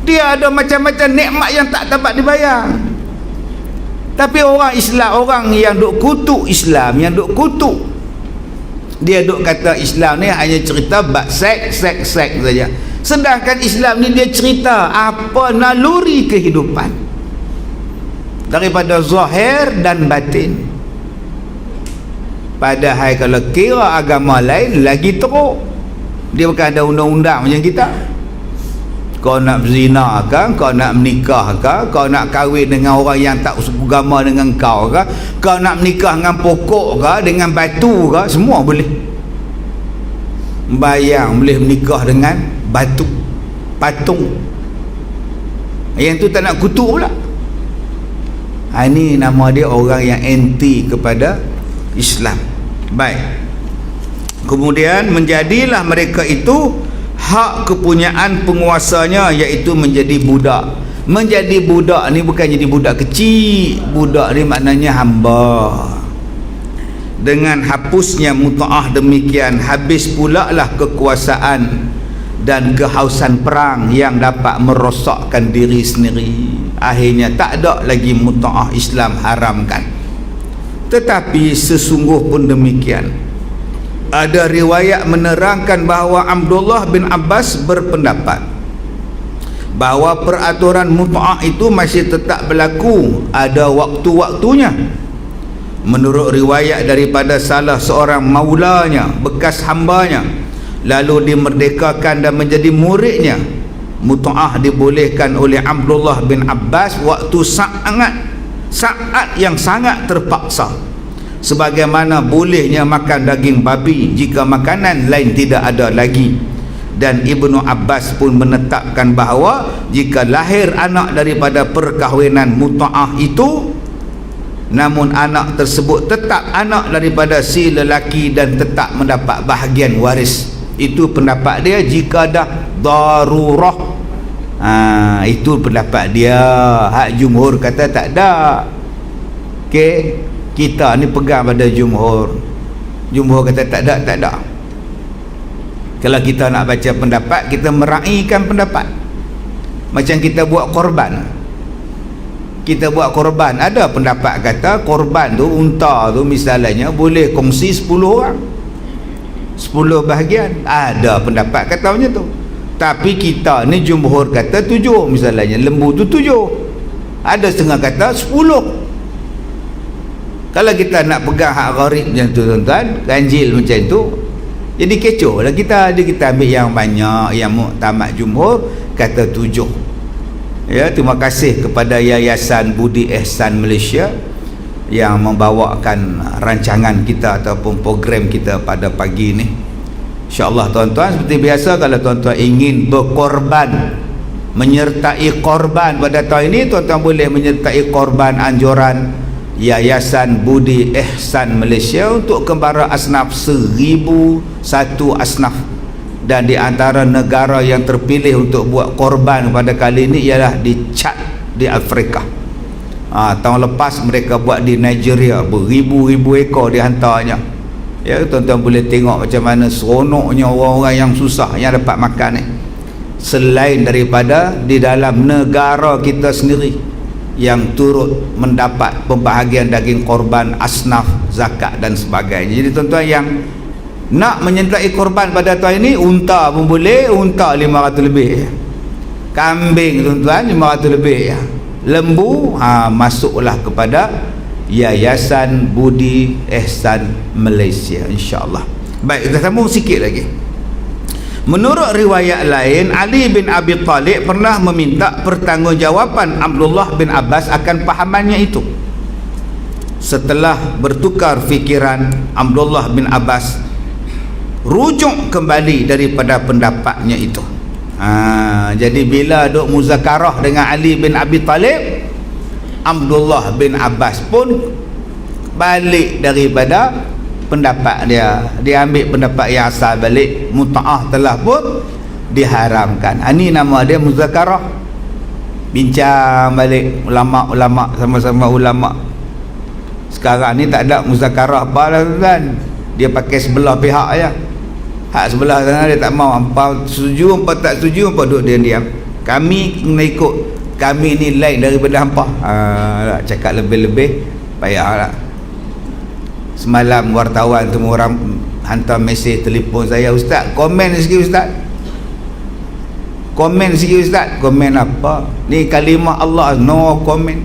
S1: Dia ada macam-macam nikmat yang tak dapat dibayang. Tapi orang Islam, orang yang duk kutuk Islam, yang duk kutuk, dia duk kata Islam ni hanya cerita bab seks saja. Sedangkan Islam ni dia cerita apa naluri kehidupan, daripada zahir dan batin. Padahal kalau kira agama lain lagi teruk. Dia bukan ada undang-undang macam kita. Kau nak berzina ke, kau nak menikah ke, kau nak kahwin dengan orang yang tak agama dengan kau ke, kau nak menikah dengan pokok ke, dengan batu ke, semua boleh. Bayang boleh menikah dengan batu, patung. Yang tu tak nak kutuk pula. Ini nama dia orang yang anti kepada Islam. Baik. Kemudian menjadilah mereka itu hak kepunyaan penguasanya, iaitu menjadi budak. Menjadi budak ni bukan jadi budak kecil. Budak ni maknanya hamba. Dengan hapusnya mut'ah demikian, habis pula lah kekuasaan dan kehausan perang yang dapat merosakkan diri sendiri. Akhirnya tak ada lagi mut'ah Islam haramkan. Tetapi sesungguh pun demikian, ada riwayat menerangkan bahawa Abdullah bin Abbas berpendapat bahawa peraturan mut'ah itu masih tetap berlaku, ada waktu-waktunya. Menurut riwayat daripada salah seorang maulanya, bekas hambanya, lalu dimerdekakan dan menjadi muridnya, mut'ah dibolehkan oleh Abdullah bin Abbas waktu saat yang sangat terpaksa, sebagaimana bolehnya makan daging babi jika makanan lain tidak ada lagi. Dan Ibnu Abbas pun menetapkan bahawa jika lahir anak daripada perkahwinan mut'ah itu, namun anak tersebut tetap anak daripada si lelaki dan tetap mendapat bahagian waris. Itu pendapat dia jika dah darurah. Itu pendapat dia. Hak jumhur kata tak ada. Okey, kita ni pegang pada jumhur. Jumhur kata tak ada. Kalau kita nak baca pendapat, kita meraihkan pendapat. Macam kita buat korban. Kita buat korban, ada pendapat kata korban tu, unta tu misalnya boleh kongsi 10 orang, 10 bahagian. Ada pendapat kata macam tu. Tapi kita ni jumhur kata 7 misalnya, lembu tu 7. Ada setengah kata 10. Kalau kita nak pegang hak gharib macam tu tuan-tuan, ganjil macam tu, jadi kecoh lah kita. Kita ambil yang banyak, yang muktamad jumhur kata 7. Ya, terima kasih kepada Yayasan Budi Ihsan Malaysia yang membawakan rancangan kita ataupun program kita pada pagi ni. InsyaAllah tuan-tuan, seperti biasa, kalau tuan-tuan ingin berkorban, menyertai korban pada tahun ini, tuan-tuan boleh menyertai korban anjuran Yayasan Budi Ihsan Malaysia untuk kembara asnaf 1001 asnaf. Dan di antara negara yang terpilih untuk buat korban pada kali ini ialah di Chad, di Afrika. Tahun lepas mereka buat di Nigeria, beribu-ribu ekor dihantarnya. Ya, tuan-tuan boleh tengok macam mana seronoknya orang-orang yang susah yang dapat makan ni, selain daripada di dalam negara kita sendiri yang turut mendapat pembahagian daging korban, asnaf, zakat dan sebagainya. Jadi tuan-tuan yang nak menyertai korban pada tahun ini, unta pun boleh, unta 500 lebih, kambing tuan-tuan 500 lebih, lembu masuklah kepada Yayasan Budi Ihsan Malaysia, insya-Allah. Baik, kita sambung sikit lagi. Menurut riwayat lain, Ali bin Abi Talib pernah meminta pertanggungjawaban Abdullah bin Abbas akan pahamannya itu. Setelah bertukar fikiran, Abdullah bin Abbas rujuk kembali daripada pendapatnya itu. Jadi bila duk muzakarah dengan Ali bin Abi Talib, Abdullah bin Abbas pun balik daripada pendapat dia. Dia ambil pendapat yang asal balik, mut'ah telah pun diharamkan. Ini nama dia muzakarah, bincang balik ulama-ulama, sama-sama ulama. Sekarang ni tak ada muzakarah apa lah tuan, dia pakai sebelah pihak aja. Hak sebelah sana dia tak mau, hampa setuju, hampa tak setuju, hampa duduk diam-diam. Kami kena ikut, kami ni lain daripada hampa. Cakap lebih-lebih payahlah. Semalam wartawan tu orang hantar mesej telefon saya, ustaz komen sikit ustaz, komen sikit ustaz. Komen apa? Ni kalimah Allah, no komen.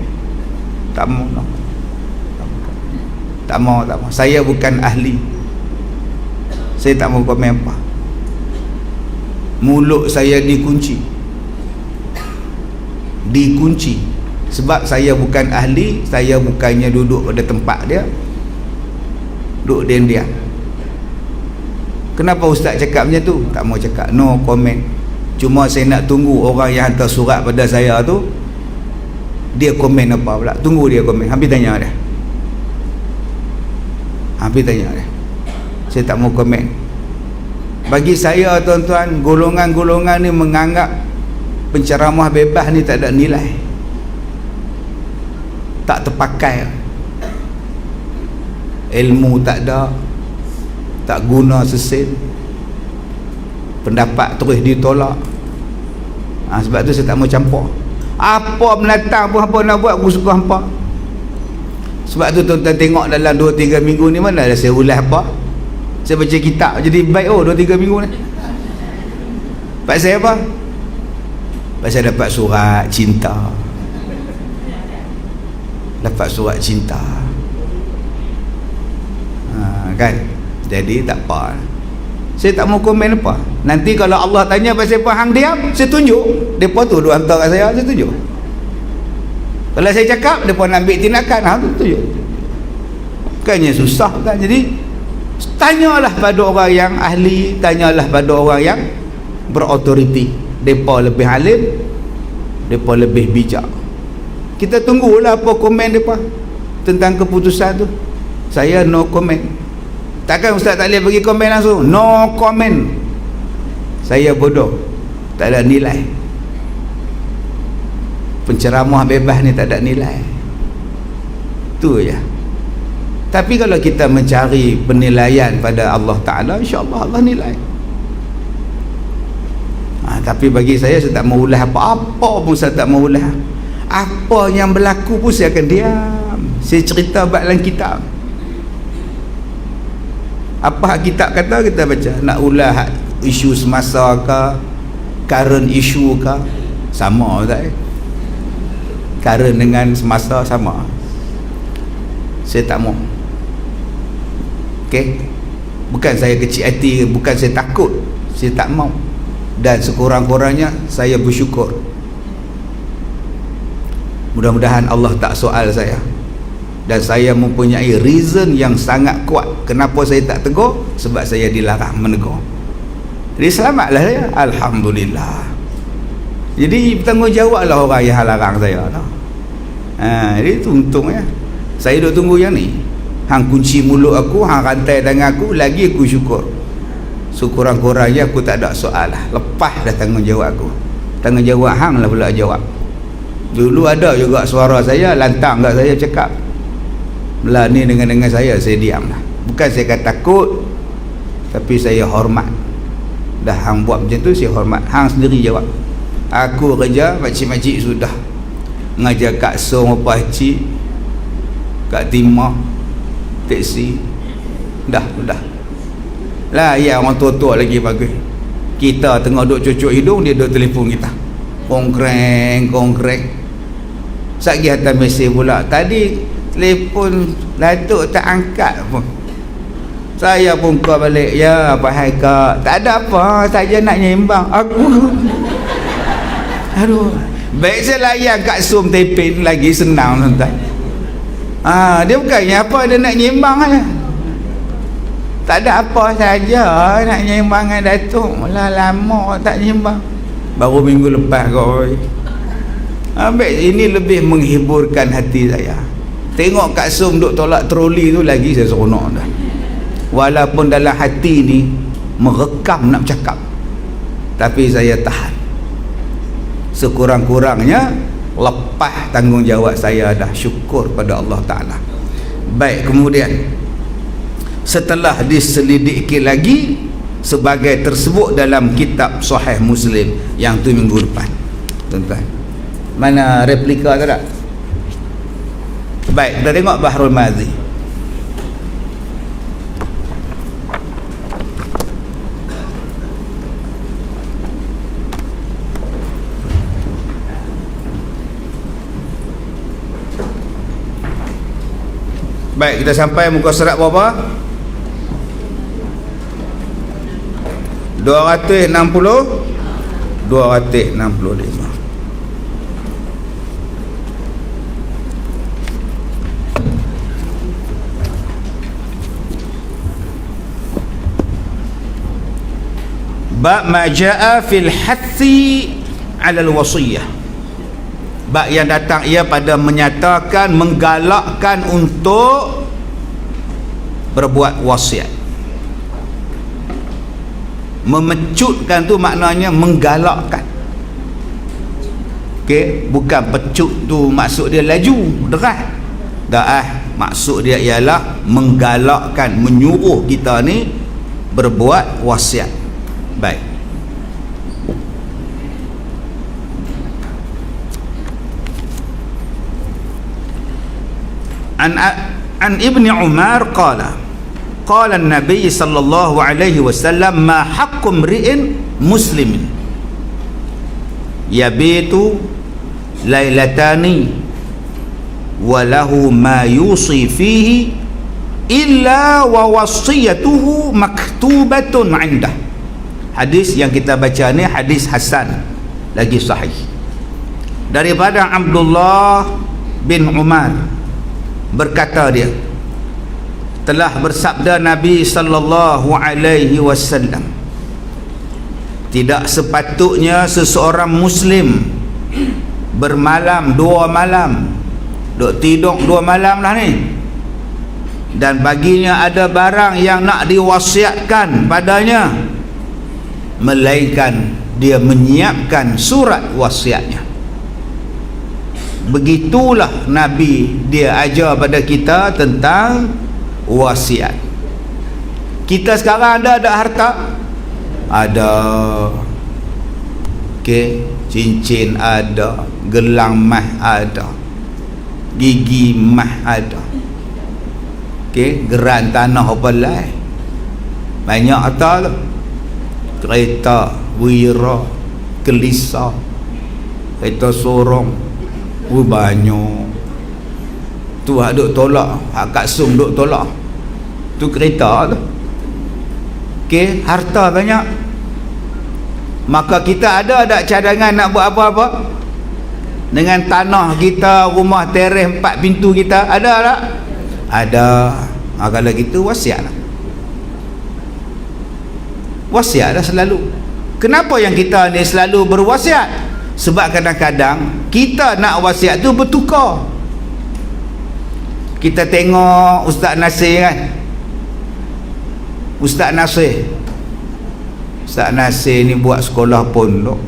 S1: Tak mau, no. Tak mau. Saya bukan ahli, saya tak mau komen apa. Mulut saya dikunci sebab saya bukan ahli. Saya bukannya duduk pada tempat dia, duduk diam-diam. Kenapa ustaz cakap macam tu? Tak mau cakap, no comment. Cuma saya nak tunggu orang yang hantar surat pada saya tu, dia komen apa pula. Tunggu dia komen. Habis tanya dia. Saya tak mau komen. Bagi saya tuan-tuan, golongan-golongan ni menganggap penceramah bebas ni tak ada nilai, tak terpakai. ilmu tak ada, tak guna sesin, pendapat terus ditolak. Sebab tu saya tak mau campur. Apa menatang pun apa nak buat, aku suka hampa. Sebab tu tuan-tuan tengok dalam 2-3 minggu ni mana ada saya ulas apa. Saya baca kitab jadi baik 2-3 minggu ni. Pasal apa? Pasal dapat surat cinta. Dapat surat cinta. Kan? Jadi tak apa. Saya tak mau komen apa. Nanti kalau Allah tanya pasal apa hang diam, saya tunjuk. Depa tu duk hantar kat saya tunjuk. Kalau saya cakap, depa nak ambil tindakan, hang tu tunjuk. Bukannya susah kan. Jadi tanyalah pada orang yang ahli, tanyalah pada orang yang berautoriti. Depa lebih alim, depa lebih bijak. Kita tunggulah apa komen depa tentang keputusan tu. Saya no comment. Takkan ustaz tak boleh bagi komen langsung? No comment. Saya bodoh, tak ada nilai. Penceramah bebas ni tak ada nilai. Tu je. Tapi kalau kita mencari penilaian pada Allah Ta'ala, insya-Allah Allah nilai. Tapi bagi saya tak mau ulas apa-apa pun, saya tak mau ulas. Apa yang berlaku pun saya akan diam. Saya cerita bab dalam kitab. Apa kitab kata kita baca. Nak ulas isu semasa ke, current issue ke, sama tak? Current dengan semasa sama. Saya tak mau. Okey. Bukan saya kecil hati, bukan saya takut, saya tak mau. Dan sekurang-kurangnya saya bersyukur. Mudah-mudahan Allah tak soal saya. Dan saya mempunyai reason yang sangat kuat kenapa saya tak tegur, sebab saya dilarang menegur. Jadi selamatlah saya, alhamdulillah. Jadi bertanggungjawablah orang yang larang saya tau. Jadi itu untungnya. Saya duk tunggu yang ni. Hang kunci mulut aku, hang rantai tangan aku, lagi aku syukur. Sekurang-kurangnya aku tak ada soal lah. Lepas dah tanggungjawab aku. Tanggungjawab hang lah pula jawab. Dulu ada juga suara saya lantang kat saya cakap. Belah ni dengan saya diam lah. Bukan saya kata takut, tapi saya hormat. Dah hang buat macam tu, saya hormat. Hang sendiri jawab. Aku kerja makcik-makcik sudah ngajar kat Song apa cik, kat Timah teksi. Dah lah ya, orang tua-tua lagi bagus. Kita tengah duk cucuk hidung, dia duk telefon kita. Kongkreng. Sagi hantar mesej pula. Tadi telefon Datuk tak angkat pun. Saya pun call balik. Ya Pak Haikal, tak ada apa, saja nak nyembang aku. Aduh, baik saya layan kat Som Tepin lagi senang tuan-tuan. Dia bukannya apa, dia nak nyembang aja. Tak ada apa saja nak nyembang dengan Datuk. Malah lama tak nyembang, baru minggu lepas kau. Baik, ini lebih menghiburkan hati saya. Tengok Kak Som duk tolak troli tu lagi saya seronok dah. Walaupun dalam hati ni merekam nak cakap, tapi saya tahan. Sekurang-kurangnya lepas tanggungjawab saya dah, syukur pada Allah Ta'ala. Baik, kemudian setelah diselidiki lagi, sebagai tersebut dalam kitab Sahih Muslim yang tu minggu depan. Tuan-tuan, mana replika tak ada? Baik, kita tengok Bahrul Madhi. Baik, kita sampai muka surat berapa? 265. Bab ma jaa fil hathi 'ala al-wasiyah. Bab yang datang ia pada menyatakan, menggalakkan untuk berbuat wasiat. Memecutkan tu maknanya menggalakkan. Okey, bukan pecut tu maksud dia laju, deras. Dah Maksud dia ialah menggalakkan, menyuruh kita ni berbuat wasiat. Baik. An Ibni Umar qala an-nabiy sallallahu alaihi wasallam ma haqqu imri'in muslimin yabitu lailatani wa lahu ma yusi fihi illa wa wasiyatuhu maktubatun 'indah. Hadis yang kita baca ni hadis hasan, lagi sahih, daripada Abdullah bin Umar. Berkata dia, telah bersabda Nabi sallallahu alaihi wasallam, tidak sepatutnya seseorang muslim bermalam 2 malam, duk tidur 2 malam lah ni, dan baginya ada barang yang nak diwasiatkan padanya, melainkan dia menyiapkan surat wasiatnya. Begitulah Nabi dia ajar pada kita tentang wasiat. Kita sekarang ada harta? Ada. Okey, cincin ada, gelang mah ada, gigi mah ada. Okey, geran tanah apa lain. Banyak harta tu. Kereta, wira, kelisa, kereta sorong. Banyak tu hak duk tolak, hak kat sum duk tolak tu kereta tu. Okey, harta banyak. Maka kita ada tak cadangan nak buat apa-apa dengan tanah kita, rumah teres 4 pintu kita? Ada tak? Ada. Kalau gitu wasiat lah. Wasiat dah selalu. Kenapa yang kita ni selalu berwasiat? Sebab kadang-kadang kita nak wasiat tu bertukar. Kita tengok Ustaz Nasir kan, Ustaz Nasir ni buat sekolah pondok.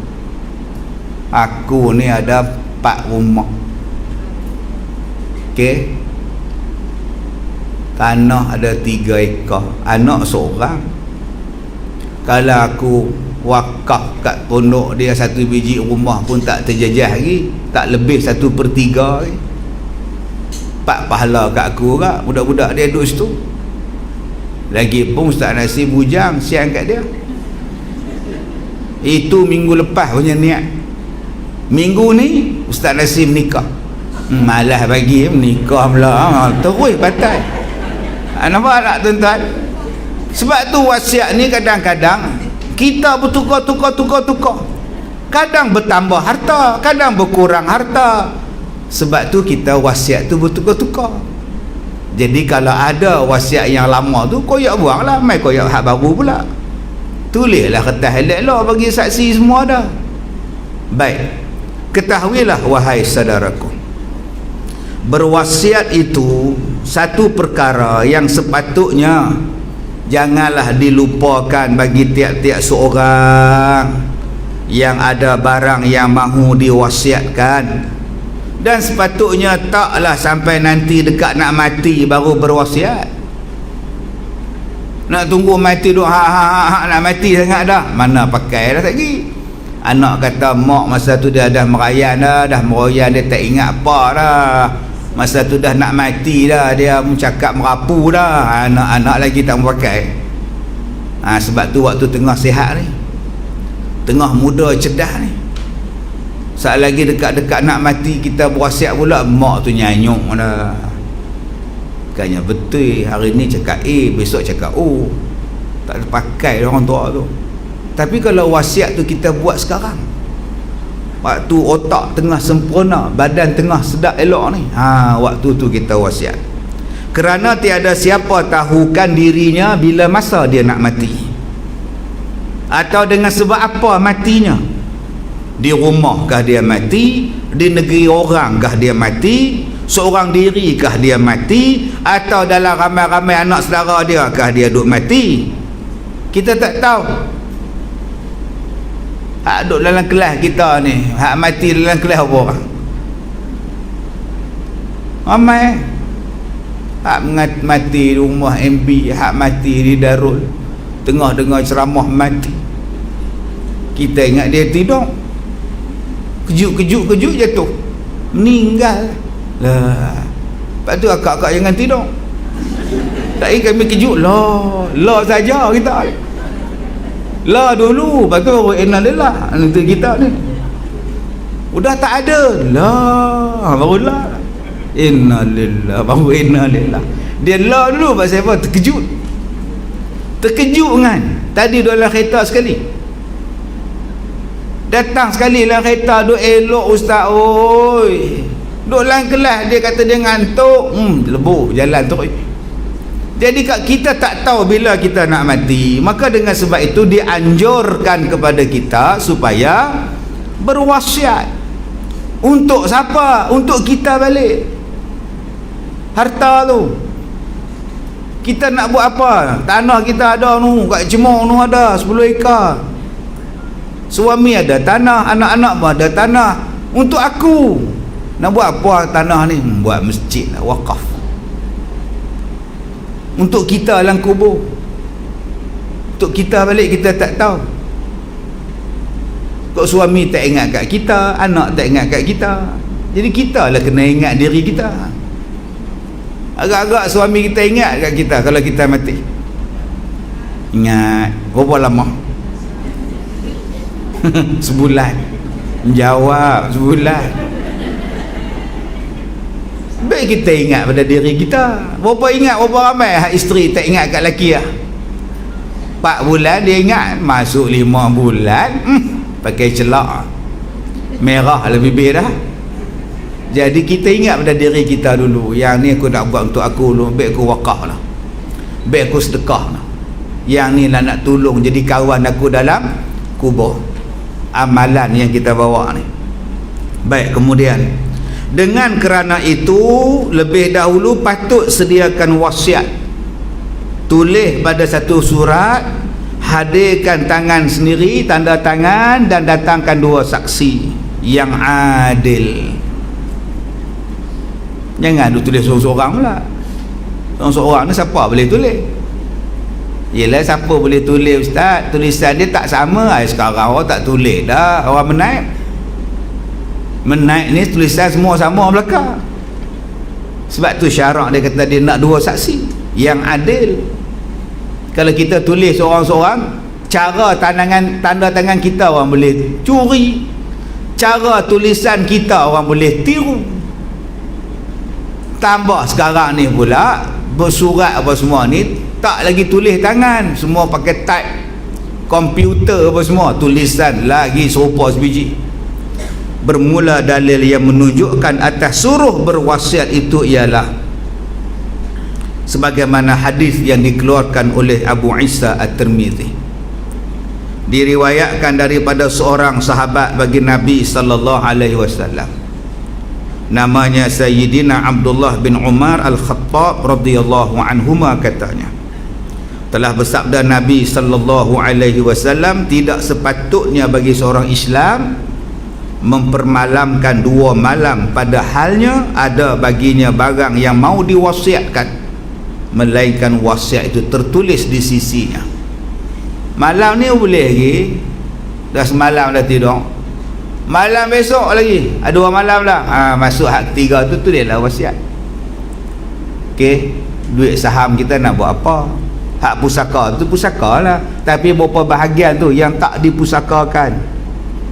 S1: Aku ni ada 4 rumah. Okey, tanah ada 3 ekar, anak seorang. Kalau aku wakaf kat pondok dia 1 biji rumah pun tak terjajah lagi, tak lebih 1/3 lagi. 4 pahala kat aku kak, budak-budak dia duduk situ. Lagipun Ustaz Nasir bujang siang kat dia. Itu minggu lepas punya niat. Minggu ni Ustaz Nasir menikah. Malas bagi menikah pula, terus batal. Nampak tak tuan-tuan? Sebab tu wasiat ni kadang-kadang kita bertukar. Kadang bertambah harta, kadang berkurang harta. Sebab tu kita wasiat tu bertukar-tukar. Jadi kalau ada wasiat yang lama tu, koyak buanglah, mai koyak hak baru pula. Tulislah kertas elok-elok bagi saksi semua dah. Baik. Ketahuilah wahai saudaraku, berwasiat itu satu perkara yang sepatutnya janganlah dilupakan bagi tiap-tiap seorang yang ada barang yang mahu diwasiatkan. Dan sepatutnya taklah sampai nanti dekat nak mati baru berwasiat. Nak tunggu mati duk nak mati sangat dah, mana pakai dah lagi. Anak kata mak masa tu dia dah merayan dah merayan, dia tak ingat apa dah. Masa tu dah nak mati dah, dia cakap merapu dah, anak-anak lagi tak pakai. Sebab tu waktu tengah sihat ni, tengah muda cerdas ni, saat lagi dekat-dekat nak mati kita berwasiat pula, mak tu nyanyuk dah. Kayaknya betul, hari ni cakap A, besok cakap O. Tak ada pakai orang tua tu. Tapi kalau wasiat tu kita buat sekarang, waktu otak tengah sempurna, badan tengah sedap elok ni, waktu tu kita wasiat. Kerana tiada siapa tahukan dirinya bila masa dia nak mati, atau dengan sebab apa matinya. Di rumah kah dia mati, di negeri orang kah dia mati, seorang diri kah dia mati, atau dalam ramai-ramai anak saudara dia kah dia duk mati. Kita tak tahu. Hak duduk dalam kelas kita ni, hak mati dalam kelas apa orang? Ramai. hak mati di rumah MB, hak mati di Darul, tengah dengar ceramah mati. Kita ingat dia tidur, kejut jatuh, meninggal lah. Lepas tu akak-akak jangan tidur. Tak ingat kami kejut lah saja kita. Lah dulu, lepas tu innalillah nanti kita ni. Udah tak ada lah, barulah innalillah, baru innalillah. Dia lah dulu pasal apa? Terkejut kan. Tadi dalam kereta sekali, datang sekali dalam kereta, duk elok ustaz, oi duk dalam kelas, dia kata dia ngantuk, lebuh jalan terus. Jadi kita tak tahu bila kita nak mati. Maka dengan sebab itu dianjurkan kepada kita supaya berwasiat. Untuk siapa? Untuk kita balik. Harta tu kita nak buat apa? Tanah kita ada tu, kat Cemong tu ada 10 ekar. Suami ada tanah, anak-anak pun ada tanah. Untuk aku nak buat apa tanah ni? Buat masjid lah, wakaf. Untuk kita dalam kubur, untuk kita balik, kita tak tahu. Kok suami tak ingat kat kita, anak tak ingat kat kita, jadi kita lah kena ingat diri kita. Agak-agak suami kita ingat kat kita kalau kita mati. Ingat berapa lama? Sebulan. Menjawab sebulan. Baik kita ingat pada diri kita. Berapa ingat, berapa ramai isteri tak ingat kat lelaki lah. 4 bulan dia ingat, masuk 5 bulan pakai celak merah lah bibir dah. Jadi kita ingat pada diri kita dulu, yang ni aku nak buat untuk aku dulu, baik aku wakaf lah, baik aku sedekah lah, yang ni lah nak tolong jadi kawan aku dalam kubur. Amalan yang kita bawa ni. Baik, kemudian dengan kerana itu, lebih dahulu patut sediakan wasiat. Tulis pada satu surat, hadirkan tangan sendiri, tanda tangan, dan datangkan 2 saksi yang adil. Jangan tulis seorang-seorang pula. Seorang-seorang ni siapa boleh tulis? Yelah, siapa boleh tulis ustaz? Tulisan dia tak sama. Sekarang orang tak tulis dah, orang menaik ni tulisan semua sama belakang. Sebab tu syarak dia kata dia nak 2 saksi yang adil. Kalau kita tulis seorang-seorang, cara tanda tangan kita orang boleh curi, cara tulisan kita orang boleh tiru. Tambah sekarang ni pula bersurat apa semua ni tak lagi tulis tangan, semua pakai type komputer apa semua, tulisan lagi serupa sebiji. Bermula dalil yang menunjukkan atas suruh berwasiat itu ialah sebagaimana hadis yang dikeluarkan oleh Abu Isa At-Tirmizi. Diriwayatkan daripada seorang sahabat bagi Nabi sallallahu alaihi wasallam, namanya Sayyidina Abdullah bin Umar Al-Khattab radhiyallahu anhuma, katanya telah bersabda Nabi sallallahu alaihi wasallam, tidak sepatutnya bagi seorang Islam mempermalamkan 2 malam pada halnya ada baginya barang yang mau diwasiatkan, melainkan wasiat itu tertulis di sisinya. Malam ni boleh lagi, dah semalam dah tidur, malam besok lagi ada 2 malam lah, masuk hak ketiga tu tulislah wasiat. Okey, duit saham kita nak buat apa? Hak pusaka tu pusaka lah, tapi beberapa bahagian tu yang tak dipusakakan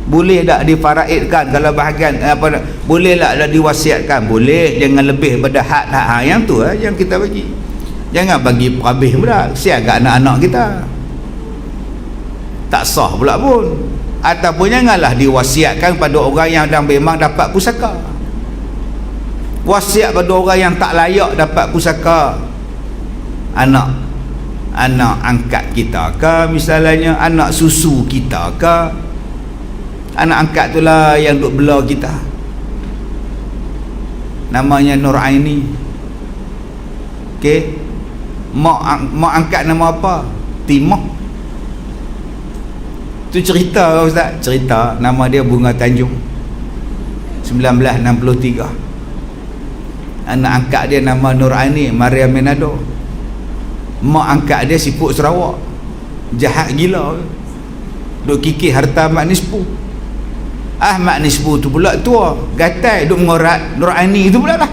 S1: boleh tak difaraidkan? Kalau bahagian apa, boleh tak diwasiatkan? Boleh, jangan lebih pada hak yang tu yang kita bagi. Jangan bagi perhabis pula, kesian kat anak-anak kita, tak sah pula pun. Ataupun janganlah diwasiatkan pada orang yang memang dapat pusaka. Wasiat pada orang yang tak layak dapat pusaka, anak angkat kita ke, misalnya anak susu kita ke, anak angkat tu lah yang duk bela kita, namanya Nur Aini. Okey, mak angkat nama apa? Timah. Tu cerita ustaz, cerita nama dia Bunga Tanjung 1963. Anak angkat dia nama Nur Aini Maria Menado. Mak angkat dia siput Sarawak, jahat gila, duk kikir harta Mak Nispu. Mak Nispu tu pula tua gatai, duk mengorat Nur Aini tu pula lah.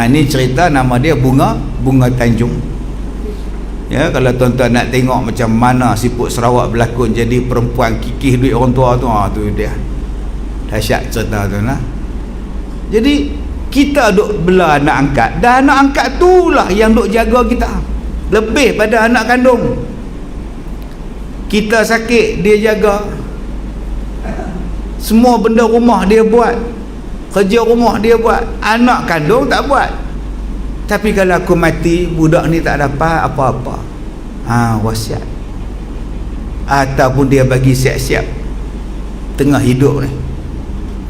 S1: Ni cerita nama dia Bunga Tanjung. Ya, kalau tuan-tuan nak tengok macam mana siput Sarawak berlakon jadi perempuan kikih duit orang tua tu, tu dia dahsyat cerita tu lah. Jadi kita duk bela anak angkat, dan anak angkat tu lah yang duk jaga kita lebih pada anak kandung. Kita sakit dia jaga, semua benda rumah dia buat, kerja rumah dia buat, anak kandung tak buat. Tapi kalau aku mati, budak ni tak dapat apa-apa, wasiat. Ataupun dia bagi siap-siap tengah hidup ni,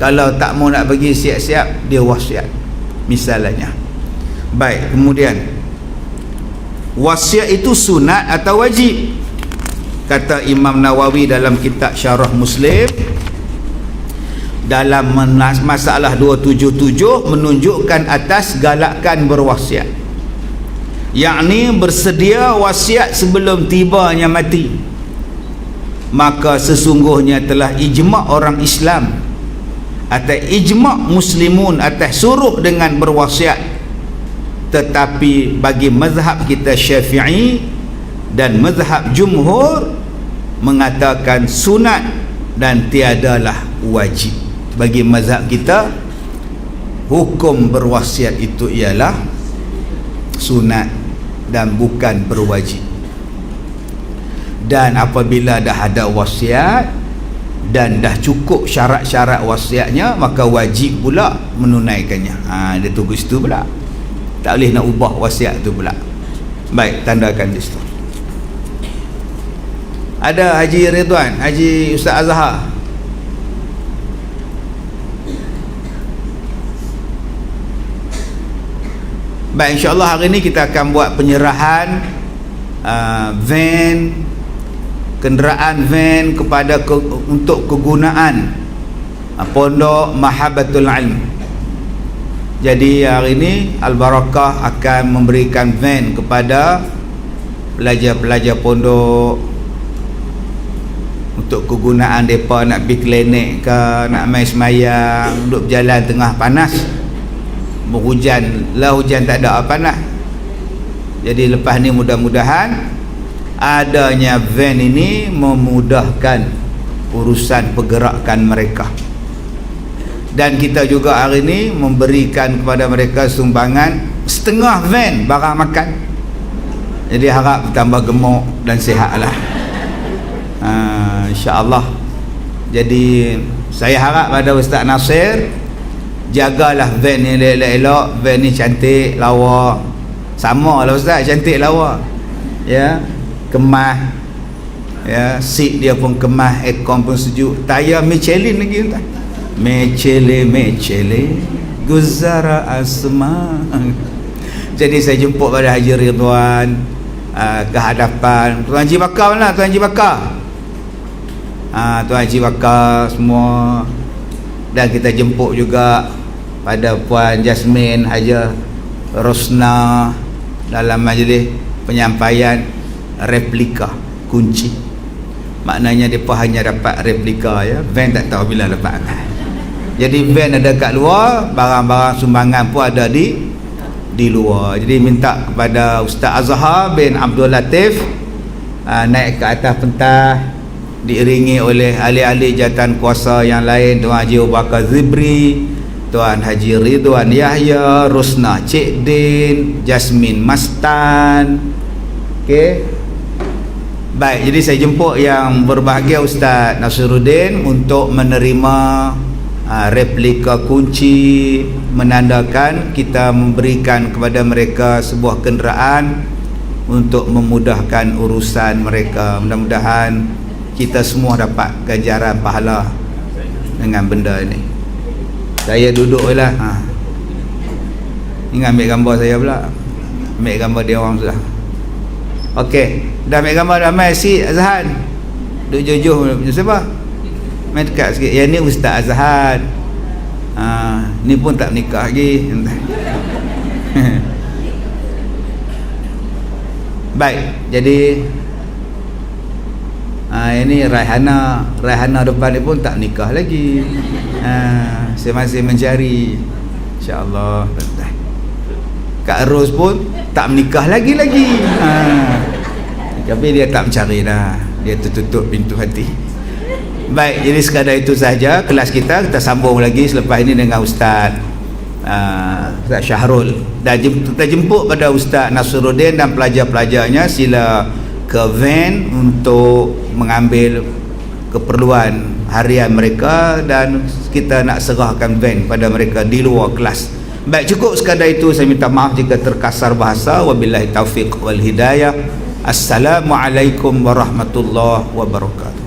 S1: kalau tak mau nak bagi siap-siap, dia wasiat misalnya. Baik, kemudian wasiat itu sunat atau wajib? Kata Imam Nawawi dalam kitab Syarah Muslim, dalam masalah 277 menunjukkan atas galakkan berwasiat, yakni bersedia wasiat sebelum tibanya mati. Maka sesungguhnya telah ijma' orang Islam atau ijma' muslimun atas suruh dengan berwasiat. Tetapi bagi mazhab kita Syafi'i dan mazhab jumhur mengatakan sunat dan tiadalah wajib. Bagi mazhab kita, hukum berwasiat itu ialah sunat dan bukan berwajib. Dan apabila dah ada wasiat dan dah cukup syarat-syarat wasiatnya, maka wajib pula menunaikannya. Dia tunggu situ pula, tak boleh nak ubah wasiat tu pula. Baik, tandakan di situ. Ada Haji Ridwan, Haji Ustaz Azhar. Baik, insyaAllah hari ni kita akan buat penyerahan kenderaan van kepada untuk kegunaan Pondok Mahabbatul Ilm. Jadi hari ni Al-Barakah akan memberikan van kepada pelajar-pelajar pondok untuk kegunaan mereka nak pergi klinik ke, nak main semayang, duduk berjalan tengah panas, berhujan lah, hujan tak ada apa nak. Jadi lepas ni mudah-mudahan adanya van ini memudahkan urusan pergerakan mereka. Dan kita juga hari ni memberikan kepada mereka sumbangan setengah van barang makan. Jadi harap tambah gemuk dan sihat lah, insya-Allah. Jadi saya harap pada Ustaz Nasir, jagalah van ni elok-elok. Van ni cantik, lawa. Sama lah Ustaz, cantik lawa. Ya, kemas. Ya, seat dia pun kemas, aircon pun sejuk. Tayar Michelin lagi Ustaz. Mecele Guzara Asma. Jadi saya jemput pada Haji Ridwan ke hadapan Tuan Haji Bakar mana? Tuan Haji Bakar, Tuan Haji Bakar semua. Dan kita jemput juga pada Puan Jasmine Haja Rosna dalam majlis penyampaian replika kunci. Maknanya mereka hanya dapat replika, ya. Van tak tahu bila dapat. Jadi van ada kat luar, barang-barang sumbangan pun ada di luar. Jadi minta kepada Ustaz Azhar bin Abdul Latif naik ke atas pentas, diiringi oleh ahli-ahli jawatan kuasa yang lain, Tuan Haji Abu Bakar Zibri, Tuan Haji Ridwan Yahya, Rosna Cik Din, Jasmine Mastan. Okey. Baik, jadi saya jemput yang berbahagia Ustaz Nasiruddin untuk menerima replika kunci, menandakan kita memberikan kepada mereka sebuah kenderaan untuk memudahkan urusan mereka. Mudah-mudahan kita semua dapat ganjaran pahala dengan benda ini. Saya duduk je lah. Ni ambil gambar saya pula, ambil gambar dia orang sudah. Okey, dah ambil gambar, dah mai si Azhan. Duduk jauh-jauh. Siapa? Main dekat sikit. Yang ni Ustaz Azhan. Ni pun tak nikah lagi. Baik, jadi ini Raihana depan ni pun tak nikah lagi. Saya masih mencari, insya-Allah. Kak Ros pun tak menikah lagi. Tapi dia tak mencari dah, dia tertutup pintu hati. Baik, jadi sekadar itu sahaja kelas kita sambung lagi selepas ini dengan Ustaz Syahrul. Dan kita jemput pada Ustaz Nasruddin dan pelajar-pelajarnya sila ke van untuk mengambil keperluan harian mereka, dan kita nak serahkan van pada mereka di luar kelas. Baik, cukup sekadar itu. Saya minta maaf jika terkasar bahasa. Wabillahi taufiq wal hidayah. Assalamualaikum warahmatullahi wabarakatuh.